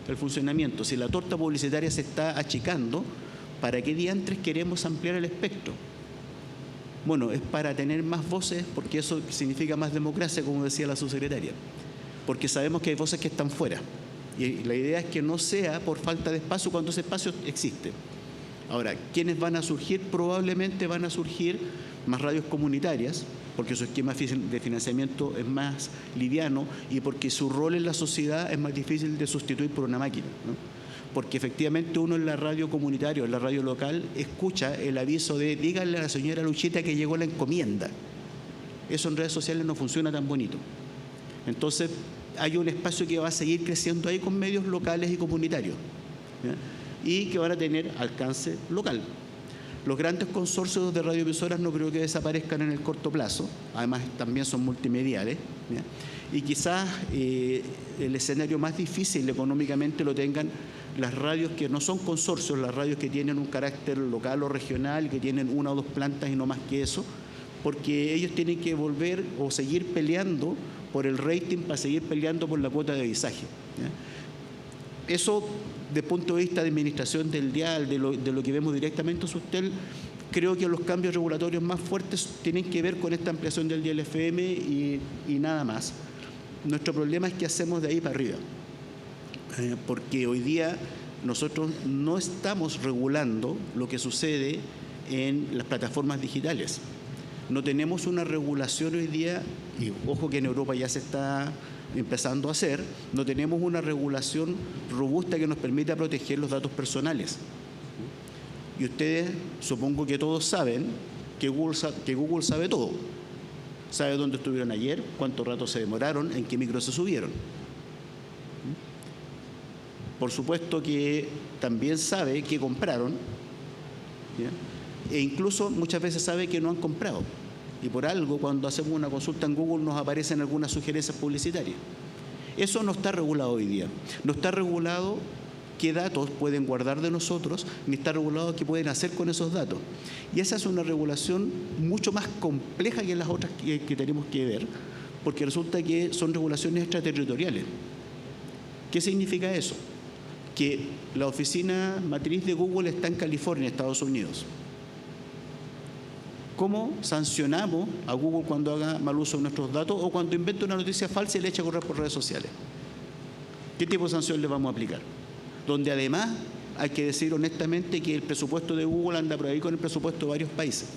el funcionamiento, si la torta publicitaria se está achicando, ¿para qué diantres queremos ampliar el espectro? Bueno, es para tener más voces, porque eso significa más democracia, como decía la subsecretaria. Porque sabemos que hay voces que están fuera. Y la idea es que no sea por falta de espacio cuando ese espacio existe. Ahora, ¿quiénes van a surgir? Probablemente van a surgir más radios comunitarias, porque su esquema de financiamiento es más liviano y porque su rol en la sociedad es más difícil de sustituir por una máquina, ¿no? Porque efectivamente uno en la radio comunitaria, en la radio local, escucha el aviso de díganle a la señora Luchita que llegó la encomienda. Eso en redes sociales no funciona tan bonito. Entonces hay un espacio que va a seguir creciendo ahí con medios locales y comunitarios, ¿ya? Y que van a tener alcance local. Los grandes consorcios de radioemisoras no creo que desaparezcan en el corto plazo, además también son multimediales, ¿ya? Y quizás el escenario más difícil económicamente lo tengan las radios que no son consorcios, las radios que tienen un carácter local o regional, que tienen una o dos plantas y no más que eso, porque ellos tienen que volver o seguir peleando por el rating para seguir peleando por la cuota de avisaje, ¿ya? Eso, desde el punto de vista de administración del dial, de lo que vemos directamente en Sustel, creo que los cambios regulatorios más fuertes tienen que ver con esta ampliación del dial FM y nada más. Nuestro problema es qué hacemos de ahí para arriba, porque hoy día nosotros no estamos regulando lo que sucede en las plataformas digitales. No tenemos una regulación hoy día, y ojo que en Europa ya se está empezando a hacer, no tenemos una regulación robusta que nos permita proteger los datos personales. Y ustedes, supongo que todos saben que Google sabe todo. Sabe dónde estuvieron ayer, cuánto rato se demoraron, en qué micro se subieron. Por supuesto que también sabe qué compraron, ¿ya? E incluso muchas veces sabe que no han comprado. Y por algo, cuando hacemos una consulta en Google, nos aparecen algunas sugerencias publicitarias. Eso no está regulado hoy día. No está regulado qué datos pueden guardar de nosotros, ni está regulado qué pueden hacer con esos datos. Y esa es una regulación mucho más compleja que las otras que tenemos que ver, porque resulta que son regulaciones extraterritoriales. ¿Qué significa eso? Que la oficina matriz de Google está en California, Estados Unidos. ¿Cómo sancionamos a Google cuando haga mal uso de nuestros datos o cuando inventa una noticia falsa y le echa a correr por redes sociales? ¿Qué tipo de sanción le vamos a aplicar? Donde además hay que decir honestamente que el presupuesto de Google anda por ahí con el presupuesto de varios países.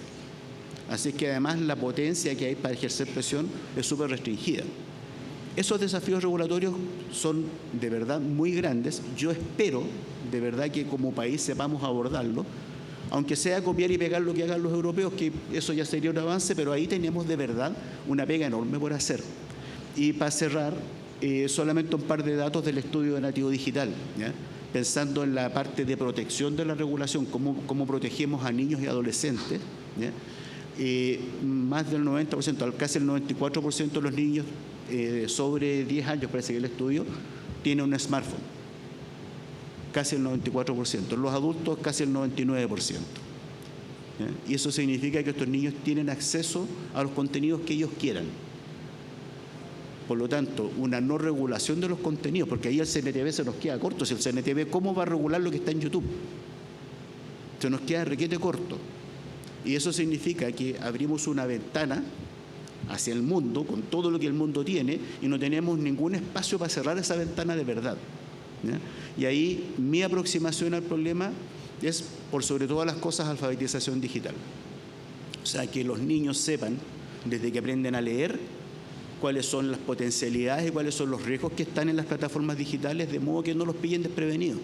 Así que además la potencia que hay para ejercer presión es súper restringida. Esos desafíos regulatorios son de verdad muy grandes. Yo espero de verdad que como país sepamos abordarlo, aunque sea copiar y pegar lo que hagan los europeos, que eso ya sería un avance, pero ahí tenemos de verdad una pega enorme por hacer. Y para cerrar, solamente un par de datos del estudio de Nativo Digital, ¿ya? Pensando en la parte de protección de la regulación, cómo protegemos a niños y adolescentes, ¿ya? Más del 90%, casi el 94% de los niños sobre 10 años, parece que el estudio, tiene un smartphone. Casi el 94%. Los adultos, casi el 99%. ¿Ya? Y eso significa que estos niños tienen acceso a los contenidos que ellos quieran. Por lo tanto, una no regulación de los contenidos, porque ahí el CNTV se nos queda corto. Si el CNTV, ¿cómo va a regular lo que está en YouTube? Se nos queda requete corto. Y eso significa que abrimos una ventana hacia el mundo, con todo lo que el mundo tiene, y no tenemos ningún espacio para cerrar esa ventana de verdad. ¿Ya? Y ahí mi aproximación al problema es, por sobre todas las cosas, alfabetización digital. O sea, que los niños sepan, desde que aprenden a leer, cuáles son las potencialidades y cuáles son los riesgos que están en las plataformas digitales, de modo que no los pillen desprevenidos.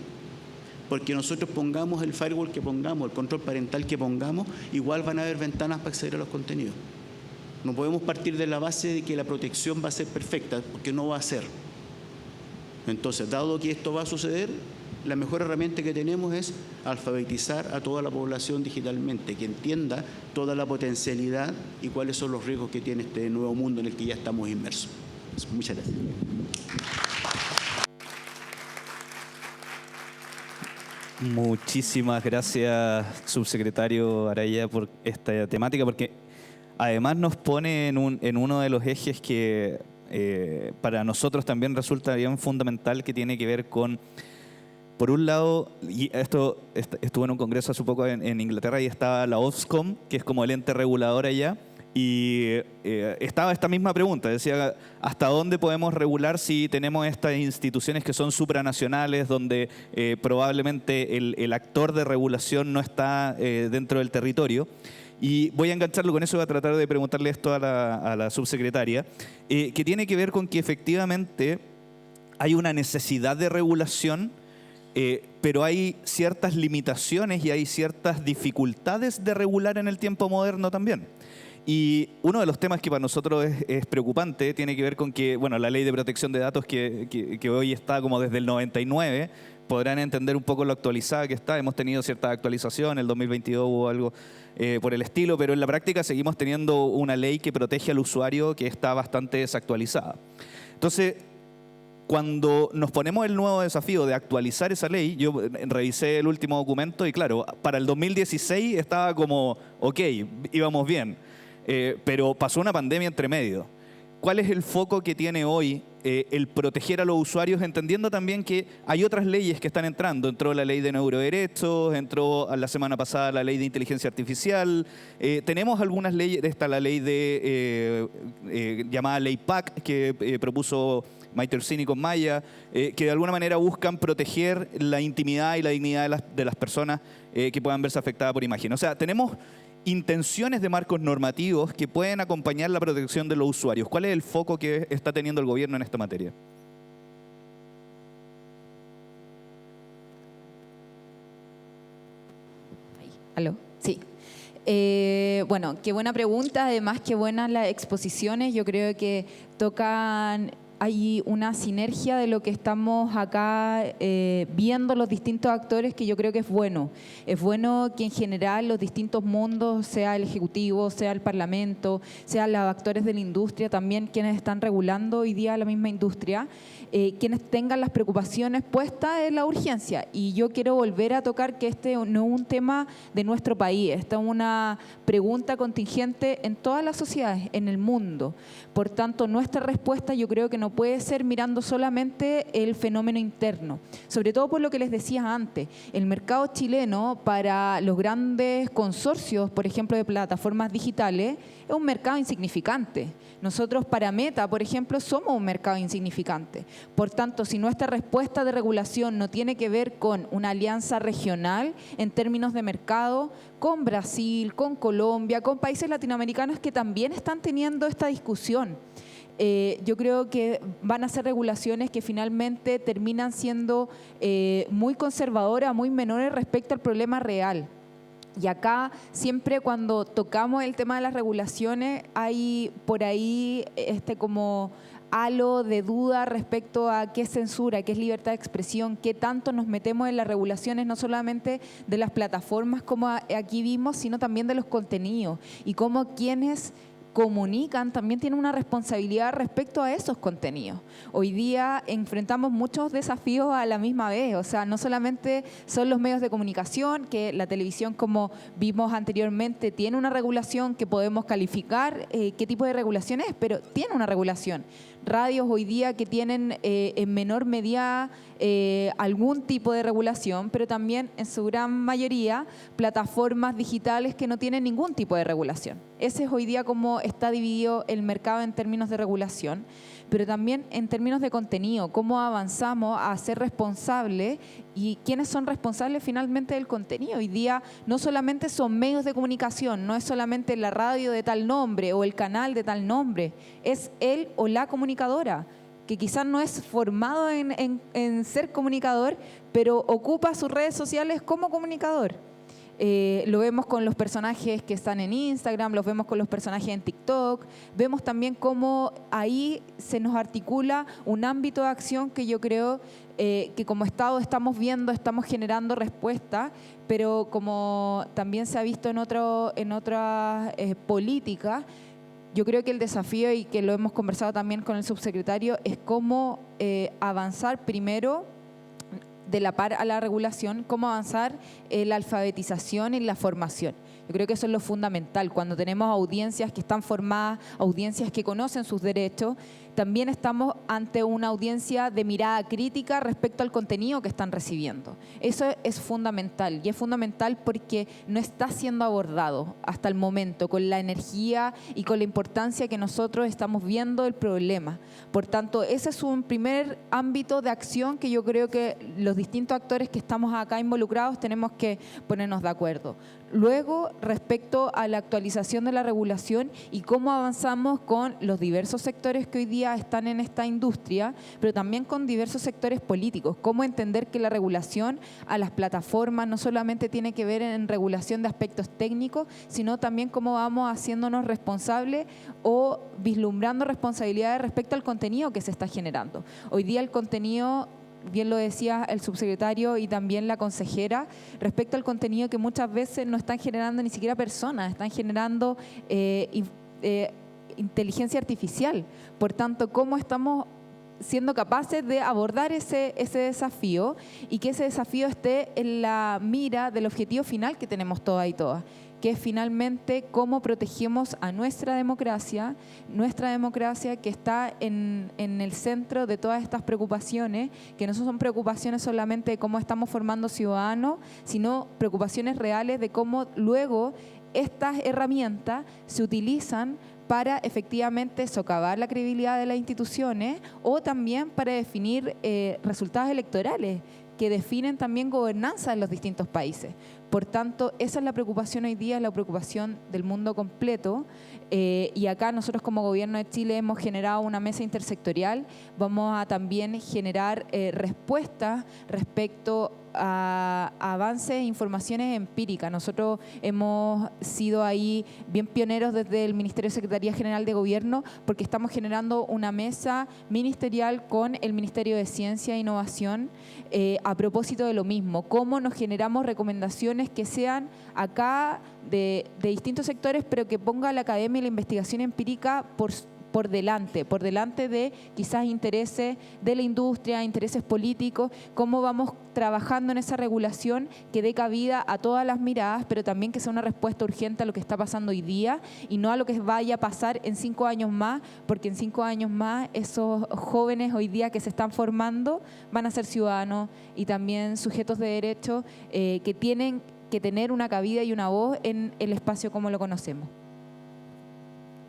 Porque nosotros pongamos el firewall que pongamos, el control parental que pongamos, igual van a haber ventanas para acceder a los contenidos. No podemos partir de la base de que la protección va a ser perfecta, porque no va a ser. Entonces, dado que esto va a suceder, la mejor herramienta que tenemos es alfabetizar a toda la población digitalmente, que entienda toda la potencialidad y cuáles son los riesgos que tiene este nuevo mundo en el que ya estamos inmersos. Muchas gracias. Muchísimas gracias, subsecretario Araya, por esta temática, porque además nos pone en uno de los ejes que para nosotros también resulta bien fundamental, que tiene que ver con, por un lado, y esto estuvo en un congreso hace poco en Inglaterra, y estaba la Ofcom, que es como el ente regulador allá, y estaba esta misma pregunta, decía, ¿hasta dónde podemos regular si tenemos estas instituciones que son supranacionales, donde probablemente el actor de regulación no está dentro del territorio? Y voy a engancharlo con eso, voy a tratar de preguntarle esto a la subsecretaria, que tiene que ver con que efectivamente hay una necesidad de regulación, pero hay ciertas limitaciones y hay ciertas dificultades de regular en el tiempo moderno también. Y uno de los temas que para nosotros es preocupante tiene que ver con que, bueno, la ley de protección de datos que hoy está como desde el 99, podrán entender un poco lo actualizada que está. Hemos tenido cierta actualización, en el 2022 hubo algo por el estilo, pero en la práctica seguimos teniendo una ley que protege al usuario que está bastante desactualizada. Entonces, cuando nos ponemos el nuevo desafío de actualizar esa ley, yo revisé el último documento y claro, para el 2016 estaba como, ok, íbamos bien. Pero pasó una pandemia entre medio. ¿Cuál es el foco que tiene hoy el proteger a los usuarios, entendiendo también que hay otras leyes que están entrando? Entró la ley de neuroderechos, entró la semana pasada la ley de inteligencia artificial, tenemos algunas leyes, está la ley llamada Ley PAC, que propuso Maite Orsini con Maya, que de alguna manera buscan proteger la intimidad y la dignidad de las personas que puedan verse afectadas por imagen. O sea, tenemos intenciones de marcos normativos que pueden acompañar la protección de los usuarios. ¿Cuál es el foco que está teniendo el gobierno en esta materia? ¿Aló? Sí. Bueno, qué buena pregunta. Además, qué buenas las exposiciones. Yo creo que tocan... Hay una sinergia de lo que estamos acá viendo los distintos actores, que yo creo que es bueno. Es bueno que en general los distintos mundos, sea el Ejecutivo, sea el Parlamento, sean los actores de la industria, también quienes están regulando hoy día la misma industria, quienes tengan las preocupaciones puestas en la urgencia. Y yo quiero volver a tocar que este no es un tema de nuestro país, esta es una pregunta contingente en todas las sociedades, en el mundo. Por tanto, nuestra respuesta yo creo que no puede ser mirando solamente el fenómeno interno, sobre todo por lo que les decía antes. El mercado chileno para los grandes consorcios, por ejemplo, de plataformas digitales, es un mercado insignificante. Nosotros para Meta, por ejemplo, somos un mercado insignificante. Por tanto, si nuestra respuesta de regulación no tiene que ver con una alianza regional en términos de mercado, con Brasil, con Colombia, con países latinoamericanos que también están teniendo esta discusión. yo creo que van a ser regulaciones que finalmente terminan siendo muy conservadoras, muy menores respecto al problema real. Y acá siempre cuando tocamos el tema de las regulaciones hay por ahí como halo de duda respecto a qué es censura, qué es libertad de expresión, qué tanto nos metemos en las regulaciones no solamente de las plataformas como aquí vimos, sino también de los contenidos y cómo quienes comunican también tienen una responsabilidad respecto a esos contenidos. Hoy día enfrentamos muchos desafíos a la misma vez, o sea, no solamente son los medios de comunicación, que la televisión, como vimos anteriormente, tiene una regulación que podemos calificar qué tipo de regulación es, pero tiene una regulación. Radios hoy día que tienen en menor medida algún tipo de regulación, pero también en su gran mayoría plataformas digitales que no tienen ningún tipo de regulación. Ese es hoy día como está dividido el mercado en términos de regulación, pero también en términos de contenido, cómo avanzamos a ser responsables y quiénes son responsables finalmente del contenido. Hoy día no solamente son medios de comunicación, no es solamente la radio de tal nombre o el canal de tal nombre, es él o la comunicadora, que quizás no es formado en ser comunicador, pero ocupa sus redes sociales como comunicador. Lo vemos con los personajes que están en Instagram, los vemos con los personajes en TikTok, vemos también cómo ahí se nos articula un ámbito de acción que yo creo que como Estado estamos viendo, estamos generando respuesta, pero como también se ha visto en otras políticas, yo creo que el desafío, y que lo hemos conversado también con el subsecretario, es cómo avanzar primero de la par a la regulación, cómo avanzar en la alfabetización y la formación. Yo creo que eso es lo fundamental. Cuando tenemos audiencias que están formadas, audiencias que conocen sus derechos, también estamos ante una audiencia de mirada crítica respecto al contenido que están recibiendo. Eso es fundamental, y es fundamental porque no está siendo abordado hasta el momento con la energía y con la importancia que nosotros estamos viendo el problema. Por tanto, ese es un primer ámbito de acción que yo creo que los distintos actores que estamos acá involucrados tenemos que ponernos de acuerdo. Luego, respecto a la actualización de la regulación y cómo avanzamos con los diversos sectores que hoy día están en esta industria, pero también con diversos sectores políticos. Cómo entender que la regulación a las plataformas no solamente tiene que ver en regulación de aspectos técnicos, sino también cómo vamos haciéndonos responsables o vislumbrando responsabilidades respecto al contenido que se está generando. Hoy día el contenido, bien lo decía el subsecretario y también la consejera, respecto al contenido que muchas veces no están generando ni siquiera personas, están generando inteligencia artificial. Por tanto, ¿cómo estamos siendo capaces de abordar ese desafío y que ese desafío esté en la mira del objetivo final que tenemos todas y todas? Que es finalmente cómo protegemos a nuestra democracia que está en el centro de todas estas preocupaciones, que no son preocupaciones solamente de cómo estamos formando ciudadanos, sino preocupaciones reales de cómo luego estas herramientas se utilizan para efectivamente socavar la credibilidad de las instituciones o también para definir resultados electorales que definen también gobernanza en los distintos países. Por tanto, esa es la preocupación hoy día, es la preocupación del mundo completo. Y acá nosotros como Gobierno de Chile hemos generado una mesa intersectorial. Vamos a también generar respuestas respecto a avances e informaciones empíricas. Nosotros hemos sido ahí bien pioneros desde el Ministerio de Secretaría General de Gobierno porque estamos generando una mesa ministerial con el Ministerio de Ciencia e Innovación a propósito de lo mismo, cómo nos generamos recomendaciones que sean acá de distintos sectores, pero que ponga la academia y la investigación empírica por delante de quizás intereses de la industria, intereses políticos, cómo vamos trabajando en esa regulación que dé cabida a todas las miradas, pero también que sea una respuesta urgente a lo que está pasando hoy día y no a lo que vaya a pasar en 5 años más, porque en 5 años más esos jóvenes hoy día que se están formando van a ser ciudadanos y también sujetos de derecho que tienen que tener una cabida y una voz en el espacio como lo conocemos.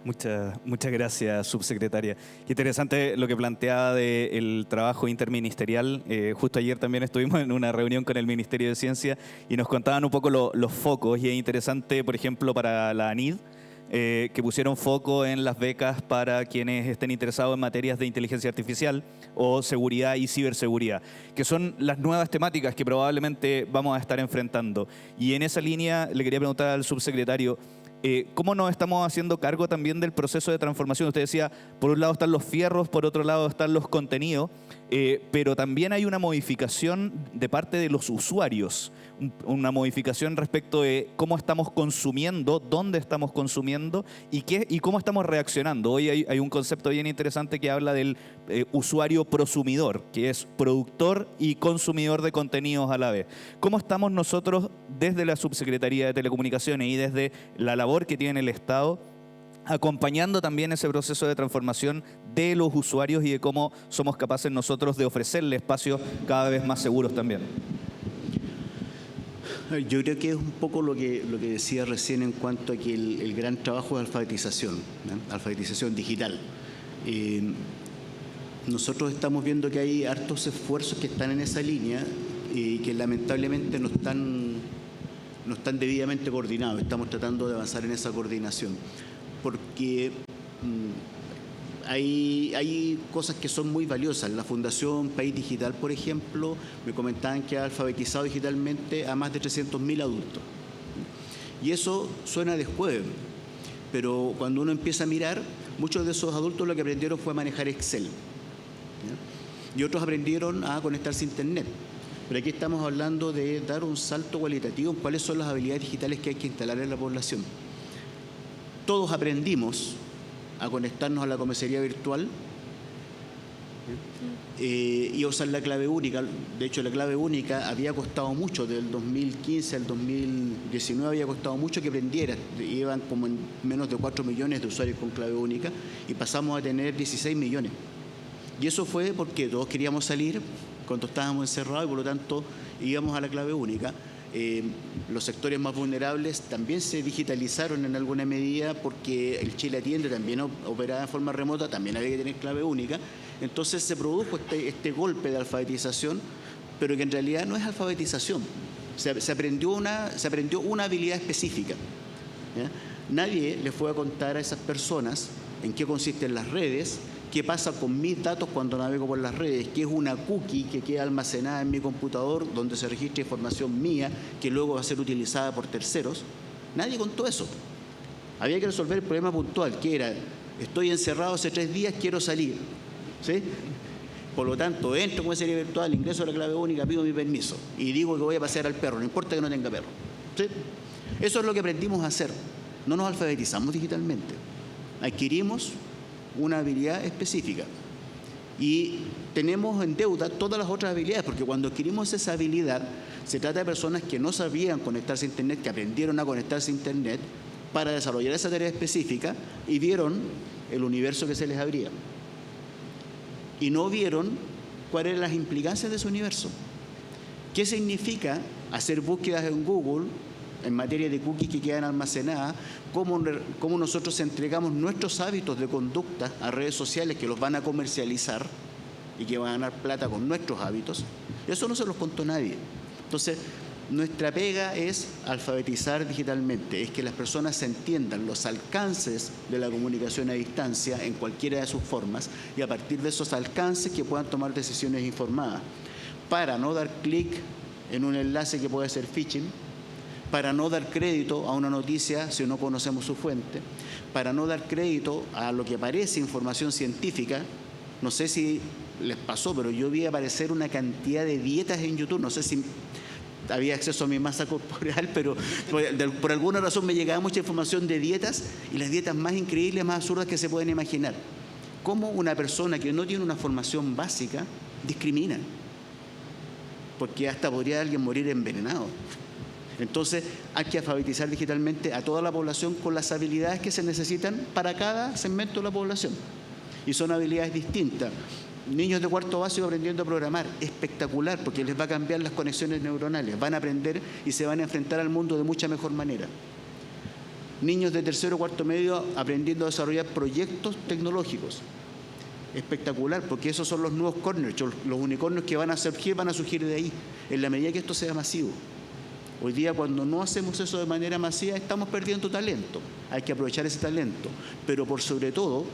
Muchas gracias, subsecretaria. Qué interesante lo que planteaba del trabajo interministerial. Justo ayer también estuvimos en una reunión con el Ministerio de Ciencia y nos contaban un poco los focos, y es interesante, por ejemplo, para la ANID, que pusieron foco en las becas para quienes estén interesados en materias de inteligencia artificial o seguridad y ciberseguridad, que son las nuevas temáticas que probablemente vamos a estar enfrentando. Y en esa línea le quería preguntar al subsecretario, ¿cómo nos estamos haciendo cargo también del proceso de transformación? Usted decía, por un lado están los fierros, por otro lado están los contenidos, pero también hay una modificación de parte de los usuarios, una modificación respecto de cómo estamos consumiendo, dónde estamos consumiendo y cómo estamos reaccionando. Hoy hay un concepto bien interesante que habla del usuario prosumidor, que es productor y consumidor de contenidos a la vez. ¿Cómo estamos nosotros desde la Subsecretaría de Telecomunicaciones y desde la labor que tiene el Estado acompañando también ese proceso de transformación de los usuarios y de cómo somos capaces nosotros de ofrecerle espacios cada vez más seguros también? Yo creo que es un poco lo que decía recién en cuanto a que el gran trabajo es alfabetización, ¿no? Alfabetización digital. Nosotros estamos viendo que hay hartos esfuerzos que están en esa línea y que lamentablemente no están debidamente coordinados. Estamos tratando de avanzar en esa coordinación, porque hay cosas que son muy valiosas. La Fundación País Digital, por ejemplo, me comentaban que ha alfabetizado digitalmente a más de 300.000 adultos. Y eso suena de jueves, pero cuando uno empieza a mirar, muchos de esos adultos lo que aprendieron fue a manejar Excel, ¿ya? Y otros aprendieron a conectarse a Internet. Pero aquí estamos hablando de dar un salto cualitativo en cuáles son las habilidades digitales que hay que instalar en la población. Todos aprendimos a conectarnos a la comisaría virtual y a usar la clave única. De hecho, la clave única había costado mucho, del 2015 al 2019 había costado mucho que prendiera. Iban como en menos de 4 millones de usuarios con clave única y pasamos a tener 16 millones. Y eso fue porque todos queríamos salir cuando estábamos encerrados y por lo tanto íbamos a la clave única. Los sectores más vulnerables también se digitalizaron en alguna medida porque el Chile Atiende también operaba de forma remota, también había que tener clave única. Entonces se produjo este golpe de alfabetización, pero que en realidad no es alfabetización. Se aprendió una habilidad específica, ¿ya? Nadie le fue a contar a esas personas en qué consisten las redes, qué pasa con mis datos cuando navego por las redes, qué es una cookie que queda almacenada en mi computador donde se registra información mía que luego va a ser utilizada por terceros. Nadie contó eso. Había que resolver el problema puntual, que era, estoy encerrado hace 3 días, quiero salir, ¿sí? Por lo tanto, entro con comisaría virtual, ingreso a la clave única, pido mi permiso y digo que voy a pasear al perro, no importa que no tenga perro, ¿sí? Eso es lo que aprendimos a hacer. No nos alfabetizamos digitalmente. Adquirimos una habilidad específica y tenemos en deuda todas las otras habilidades, porque cuando adquirimos esa habilidad se trata de personas que no sabían conectarse a Internet, que aprendieron a conectarse a Internet para desarrollar esa tarea específica y vieron el universo que se les abría y no vieron cuáles eran las implicancias de ese universo. ¿Qué significa hacer búsquedas en Google en materia de cookies que quedan almacenadas? Cómo nosotros entregamos nuestros hábitos de conducta a redes sociales que los van a comercializar y que van a ganar plata con nuestros hábitos. Eso no se los contó nadie. Entonces, nuestra pega es alfabetizar digitalmente, es que las personas entiendan los alcances de la comunicación a distancia en cualquiera de sus formas y a partir de esos alcances que puedan tomar decisiones informadas para no dar clic en un enlace que puede ser phishing, para no dar crédito a una noticia si no conocemos su fuente, para no dar crédito a lo que parece información científica. No sé si les pasó, pero yo vi aparecer una cantidad de dietas en YouTube, no sé si había acceso a mi masa corporal, pero por alguna razón me llegaba mucha información de dietas y las dietas más increíbles, más absurdas que se pueden imaginar. ¿Cómo una persona que no tiene una formación básica discrimina? Porque hasta podría alguien morir envenenado. Entonces hay que alfabetizar digitalmente a toda la población con las habilidades que se necesitan para cada segmento de la población. Y son habilidades distintas. Niños de cuarto básico aprendiendo a programar, espectacular, porque les va a cambiar las conexiones neuronales, van a aprender y se van a enfrentar al mundo de mucha mejor manera. Niños de tercero o cuarto medio aprendiendo a desarrollar proyectos tecnológicos, espectacular, porque esos son los nuevos corners, los unicornios que van a surgir de ahí, en la medida que esto sea masivo. Hoy día, cuando no hacemos eso de manera masiva, estamos perdiendo talento. Hay que aprovechar ese talento. Pero por sobre todo,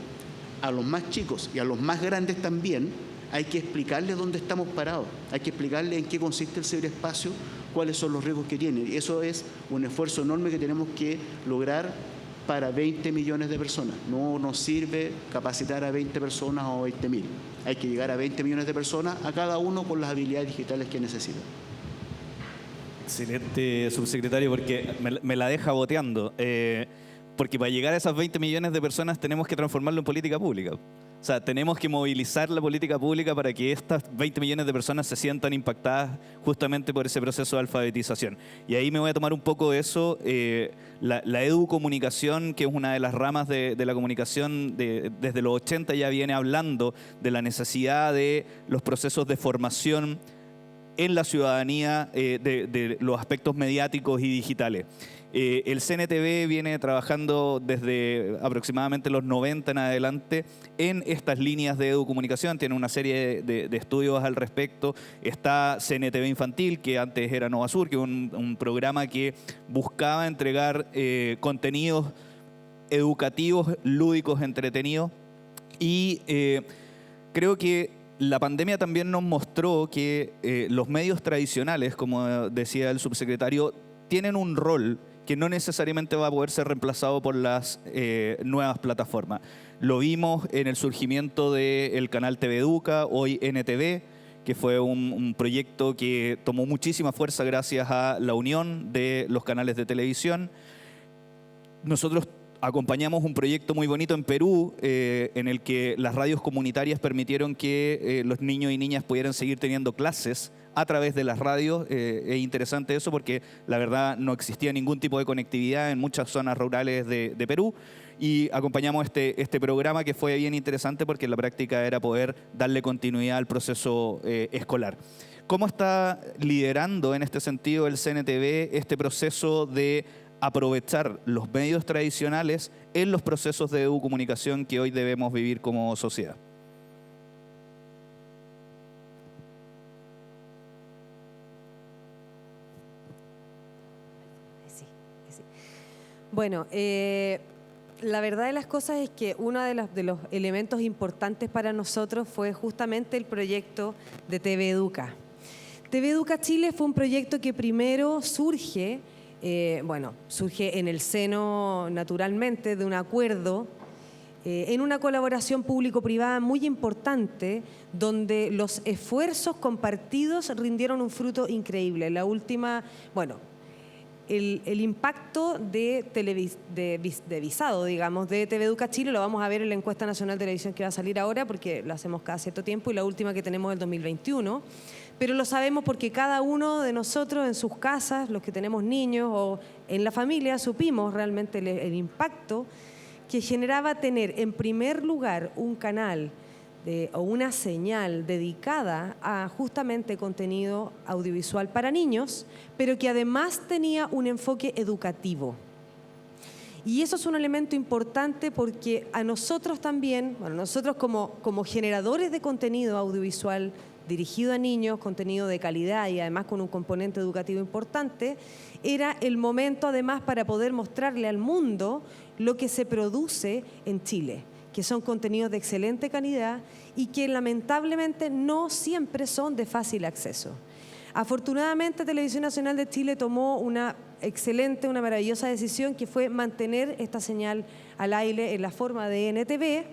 a los más chicos y a los más grandes también, hay que explicarles dónde estamos parados. Hay que explicarles en qué consiste el ciberespacio, cuáles son los riesgos que tiene. Y eso es un esfuerzo enorme que tenemos que lograr para 20 millones de personas. No nos sirve capacitar a 20 personas o 20.000. Hay que llegar a 20 millones de personas, a cada uno con las habilidades digitales que necesita. Excelente, subsecretario, porque me la deja boteando. Porque para llegar a esas 20 millones de personas tenemos que transformarlo en política pública. O sea, tenemos que movilizar la política pública para que estas 20 millones de personas se sientan impactadas justamente por ese proceso de alfabetización. Y ahí me voy a tomar un poco de eso. La educomunicación, que es una de las ramas de la comunicación, desde los 80 ya viene hablando de la necesidad de los procesos de formación en la ciudadanía de los aspectos mediáticos y digitales. El CNTV viene trabajando desde aproximadamente los 90 en adelante en estas líneas de educomunicación, tiene una serie de estudios al respecto. Está CNTV Infantil, que antes era Nova Sur, que es un programa que buscaba entregar contenidos educativos, lúdicos, entretenidos. Y creo que la pandemia también nos mostró que los medios tradicionales, como decía el subsecretario, tienen un rol que no necesariamente va a poder ser reemplazado por las nuevas plataformas. Lo vimos en el surgimiento del canal TV Educa, hoy NTV, que fue un proyecto que tomó muchísima fuerza gracias a la unión de los canales de televisión. Nosotros acompañamos un proyecto muy bonito en Perú, en el que las radios comunitarias permitieron que los niños y niñas pudieran seguir teniendo clases a través de las radios. Es interesante eso porque la verdad no existía ningún tipo de conectividad en muchas zonas rurales de Perú, y acompañamos este programa que fue bien interesante porque en la práctica era poder darle continuidad al proceso escolar. ¿Cómo está liderando en este sentido el CNTV este proceso de aprovechar los medios tradicionales en los procesos de educomunicación que hoy debemos vivir como sociedad? Bueno, la verdad de las cosas es que uno de los elementos importantes para nosotros fue justamente el proyecto de TV Educa. TV Educa Chile fue un proyecto que primero surge en el seno, naturalmente, de un acuerdo en una colaboración público-privada muy importante, donde los esfuerzos compartidos rindieron un fruto increíble. La última, el impacto de visado, digamos, de TV Educa Chile lo vamos a ver en la encuesta nacional de televisión que va a salir ahora, porque lo hacemos cada cierto tiempo, y la última que tenemos es el 2021. Pero lo sabemos porque cada uno de nosotros en sus casas, los que tenemos niños o en la familia, supimos realmente el impacto que generaba tener en primer lugar un canal o una señal dedicada a justamente contenido audiovisual para niños, pero que además tenía un enfoque educativo. Y eso es un elemento importante porque a nosotros también, nosotros como generadores de contenido audiovisual dirigido a niños, contenido de calidad y además con un componente educativo importante, era el momento además para poder mostrarle al mundo lo que se produce en Chile, que son contenidos de excelente calidad y que lamentablemente no siempre son de fácil acceso. Afortunadamente, Televisión Nacional de Chile tomó una maravillosa decisión, que fue mantener esta señal al aire en la forma de NTV,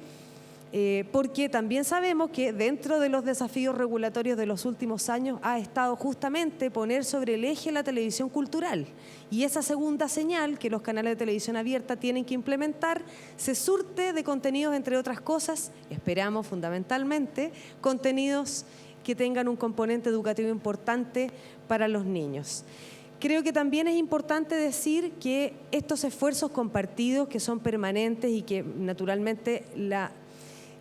porque también sabemos que dentro de los desafíos regulatorios de los últimos años ha estado justamente poner sobre el eje la televisión cultural. Y esa segunda señal que los canales de televisión abierta tienen que implementar se surte de contenidos, entre otras cosas, esperamos fundamentalmente, contenidos que tengan un componente educativo importante para los niños. Creo que también es importante decir que estos esfuerzos compartidos, que son permanentes y que naturalmente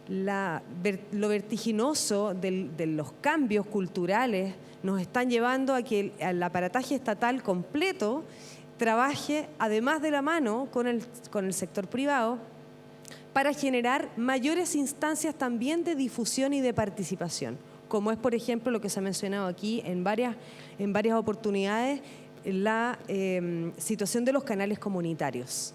lo vertiginoso de los cambios culturales nos están llevando a que el aparataje estatal completo trabaje además de la mano con el sector privado para generar mayores instancias también de difusión y de participación, como es por ejemplo lo que se ha mencionado aquí en varias oportunidades, la situación de los canales comunitarios.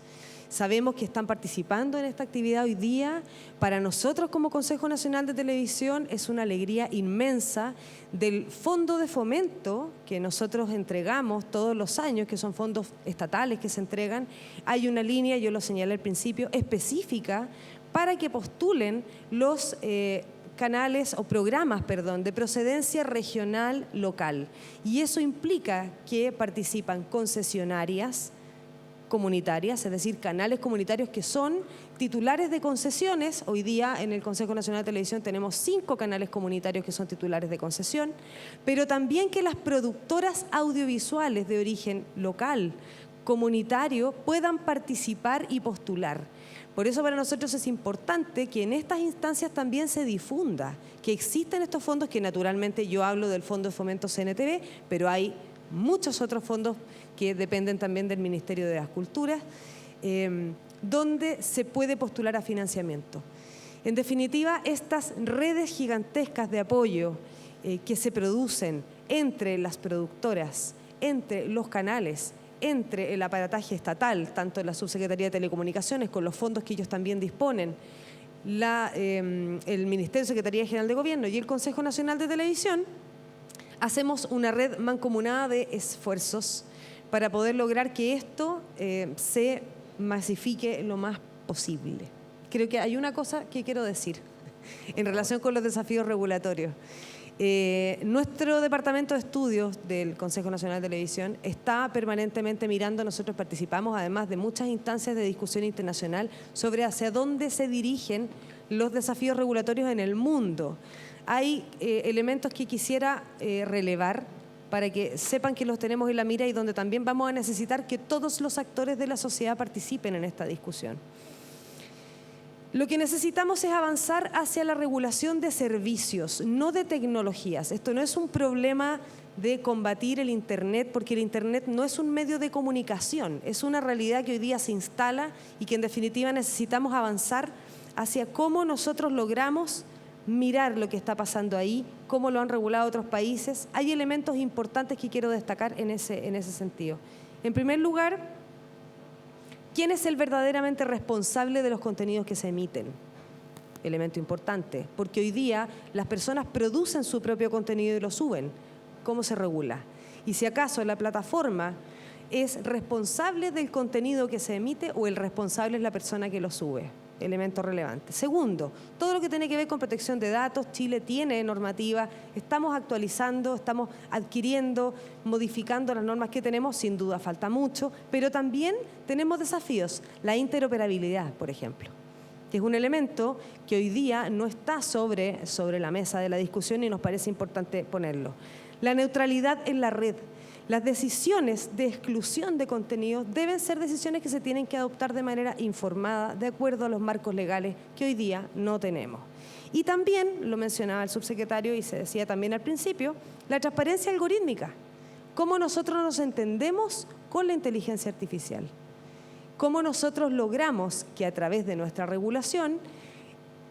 Sabemos que están participando en esta actividad hoy día. Para nosotros como Consejo Nacional de Televisión es una alegría inmensa del fondo de fomento que nosotros entregamos todos los años, que son fondos estatales que se entregan. Hay una línea, yo lo señalé al principio, específica para que postulen los canales o programas, perdón, de procedencia regional local. Y eso implica que participan concesionarias comunitarias, es decir, canales comunitarios que son titulares de concesiones. Hoy día en el Consejo Nacional de Televisión tenemos 5 canales comunitarios que son titulares de concesión, pero también que las productoras audiovisuales de origen local, comunitario, puedan participar y postular. Por eso para nosotros es importante que en estas instancias también se difunda que existen estos fondos, que naturalmente yo hablo del Fondo de Fomento CNTV, pero hay muchos otros fondos que dependen también del Ministerio de las Culturas, donde se puede postular a financiamiento. En definitiva, estas redes gigantescas de apoyo que se producen entre las productoras, entre los canales, entre el aparataje estatal, tanto la Subsecretaría de Telecomunicaciones, con los fondos que ellos también disponen, el Ministerio de Secretaría General de Gobierno y el Consejo Nacional de Televisión, hacemos una red mancomunada de esfuerzos para poder lograr que esto se masifique lo más posible. Creo que hay una cosa que quiero decir en relación con los desafíos regulatorios. Nuestro departamento de estudios del Consejo Nacional de Televisión está permanentemente mirando, nosotros participamos además de muchas instancias de discusión internacional sobre hacia dónde se dirigen los desafíos regulatorios en el mundo. Hay elementos que quisiera relevar para que sepan que los tenemos en la mira y donde también vamos a necesitar que todos los actores de la sociedad participen en esta discusión. Lo que necesitamos es avanzar hacia la regulación de servicios, no de tecnologías. Esto no es un problema de combatir el Internet, porque el Internet no es un medio de comunicación, es una realidad que hoy día se instala y que en definitiva necesitamos avanzar hacia cómo nosotros logramos mirar lo que está pasando ahí, cómo lo han regulado otros países. Hay elementos importantes que quiero destacar en ese sentido. En primer lugar, ¿quién es el verdaderamente responsable de los contenidos que se emiten? Elemento importante, porque hoy día las personas producen su propio contenido y lo suben. ¿Cómo se regula? Y si acaso la plataforma es responsable del contenido que se emite o el responsable es la persona que lo sube. Elemento relevante. Segundo, todo lo que tiene que ver con protección de datos. Chile tiene normativa, estamos actualizando, estamos adquiriendo, modificando las normas que tenemos, sin duda falta mucho, pero también tenemos desafíos. La interoperabilidad, por ejemplo, que es un elemento que hoy día no está sobre la mesa de la discusión y nos parece importante ponerlo. La neutralidad en la red. Las decisiones de exclusión de contenidos deben ser decisiones que se tienen que adoptar de manera informada, de acuerdo a los marcos legales que hoy día no tenemos. Y también, lo mencionaba el subsecretario y se decía también al principio, la transparencia algorítmica. Cómo nosotros nos entendemos con la inteligencia artificial. Cómo nosotros logramos que a través de nuestra regulación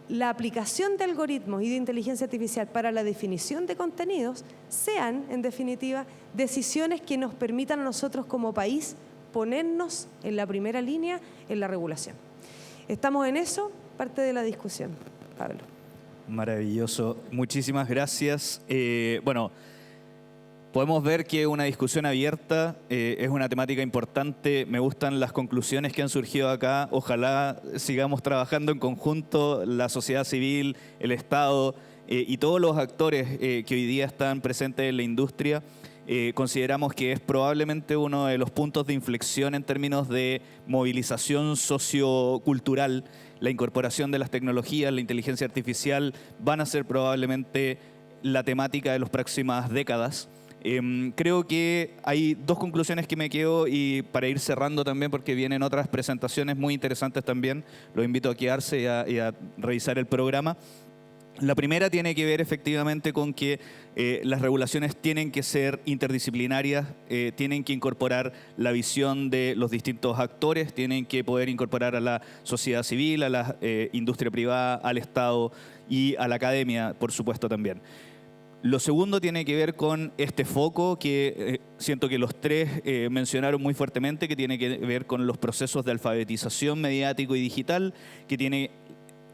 la aplicación de algoritmos y de inteligencia artificial para la definición de contenidos sean, en definitiva, decisiones que nos permitan a nosotros como país ponernos en la primera línea en la regulación. Estamos en eso, parte de la discusión. Pablo. Maravilloso. Muchísimas gracias. Podemos ver que una discusión abierta es una temática importante. Me gustan las conclusiones que han surgido acá. Ojalá sigamos trabajando en conjunto, la sociedad civil, el Estado y todos los actores que hoy día están presentes en la industria. Consideramos que es probablemente uno de los puntos de inflexión en términos de movilización sociocultural. La incorporación de las tecnologías, la inteligencia artificial van a ser probablemente la temática de las próximas décadas. Creo que hay dos conclusiones que me quedo y para ir cerrando también porque vienen otras presentaciones muy interesantes también. Los invito a quedarse y a revisar el programa. La primera tiene que ver efectivamente con que las regulaciones tienen que ser interdisciplinarias, tienen que incorporar la visión de los distintos actores, tienen que poder incorporar a la sociedad civil, a la industria privada, al Estado y a la academia, por supuesto también. Lo segundo tiene que ver con este foco que siento que los tres mencionaron muy fuertemente, que tiene que ver con los procesos de alfabetización mediático y digital, que tiene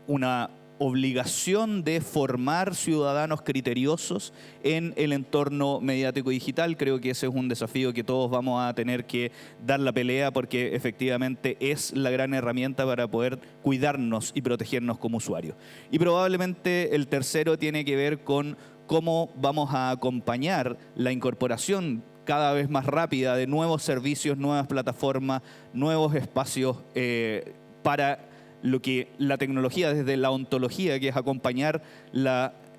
una obligación de formar ciudadanos criteriosos en el entorno mediático digital. Creo que ese es un desafío que todos vamos a tener que dar la pelea, porque efectivamente es la gran herramienta para poder cuidarnos y protegernos como usuarios. Y probablemente el tercero tiene que ver con cómo vamos a acompañar la incorporación cada vez más rápida de nuevos servicios, nuevas plataformas, nuevos espacios para lo que la tecnología, desde la ontología, que es acompañar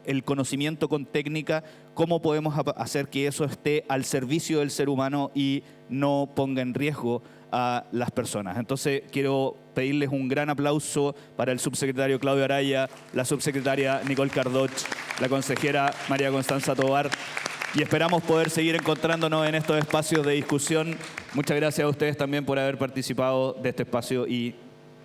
el conocimiento con técnica, cómo podemos hacer que eso esté al servicio del ser humano y no ponga en riesgo a las personas. Entonces, quiero pedirles un gran aplauso para el subsecretario Claudio Araya, la subsecretaria Nicole Cardoch, la consejera María Constanza Tovar, y esperamos poder seguir encontrándonos en estos espacios de discusión. Muchas gracias a ustedes también por haber participado de este espacio, y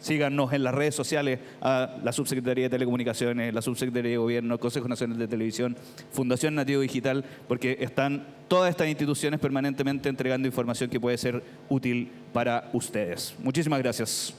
síganos en las redes sociales, a la Subsecretaría de Telecomunicaciones, la Subsecretaría de Gobierno, Consejo Nacional de Televisión, Fundación Nativo Digital, porque están todas estas instituciones permanentemente entregando información que puede ser útil para ustedes. Muchísimas gracias.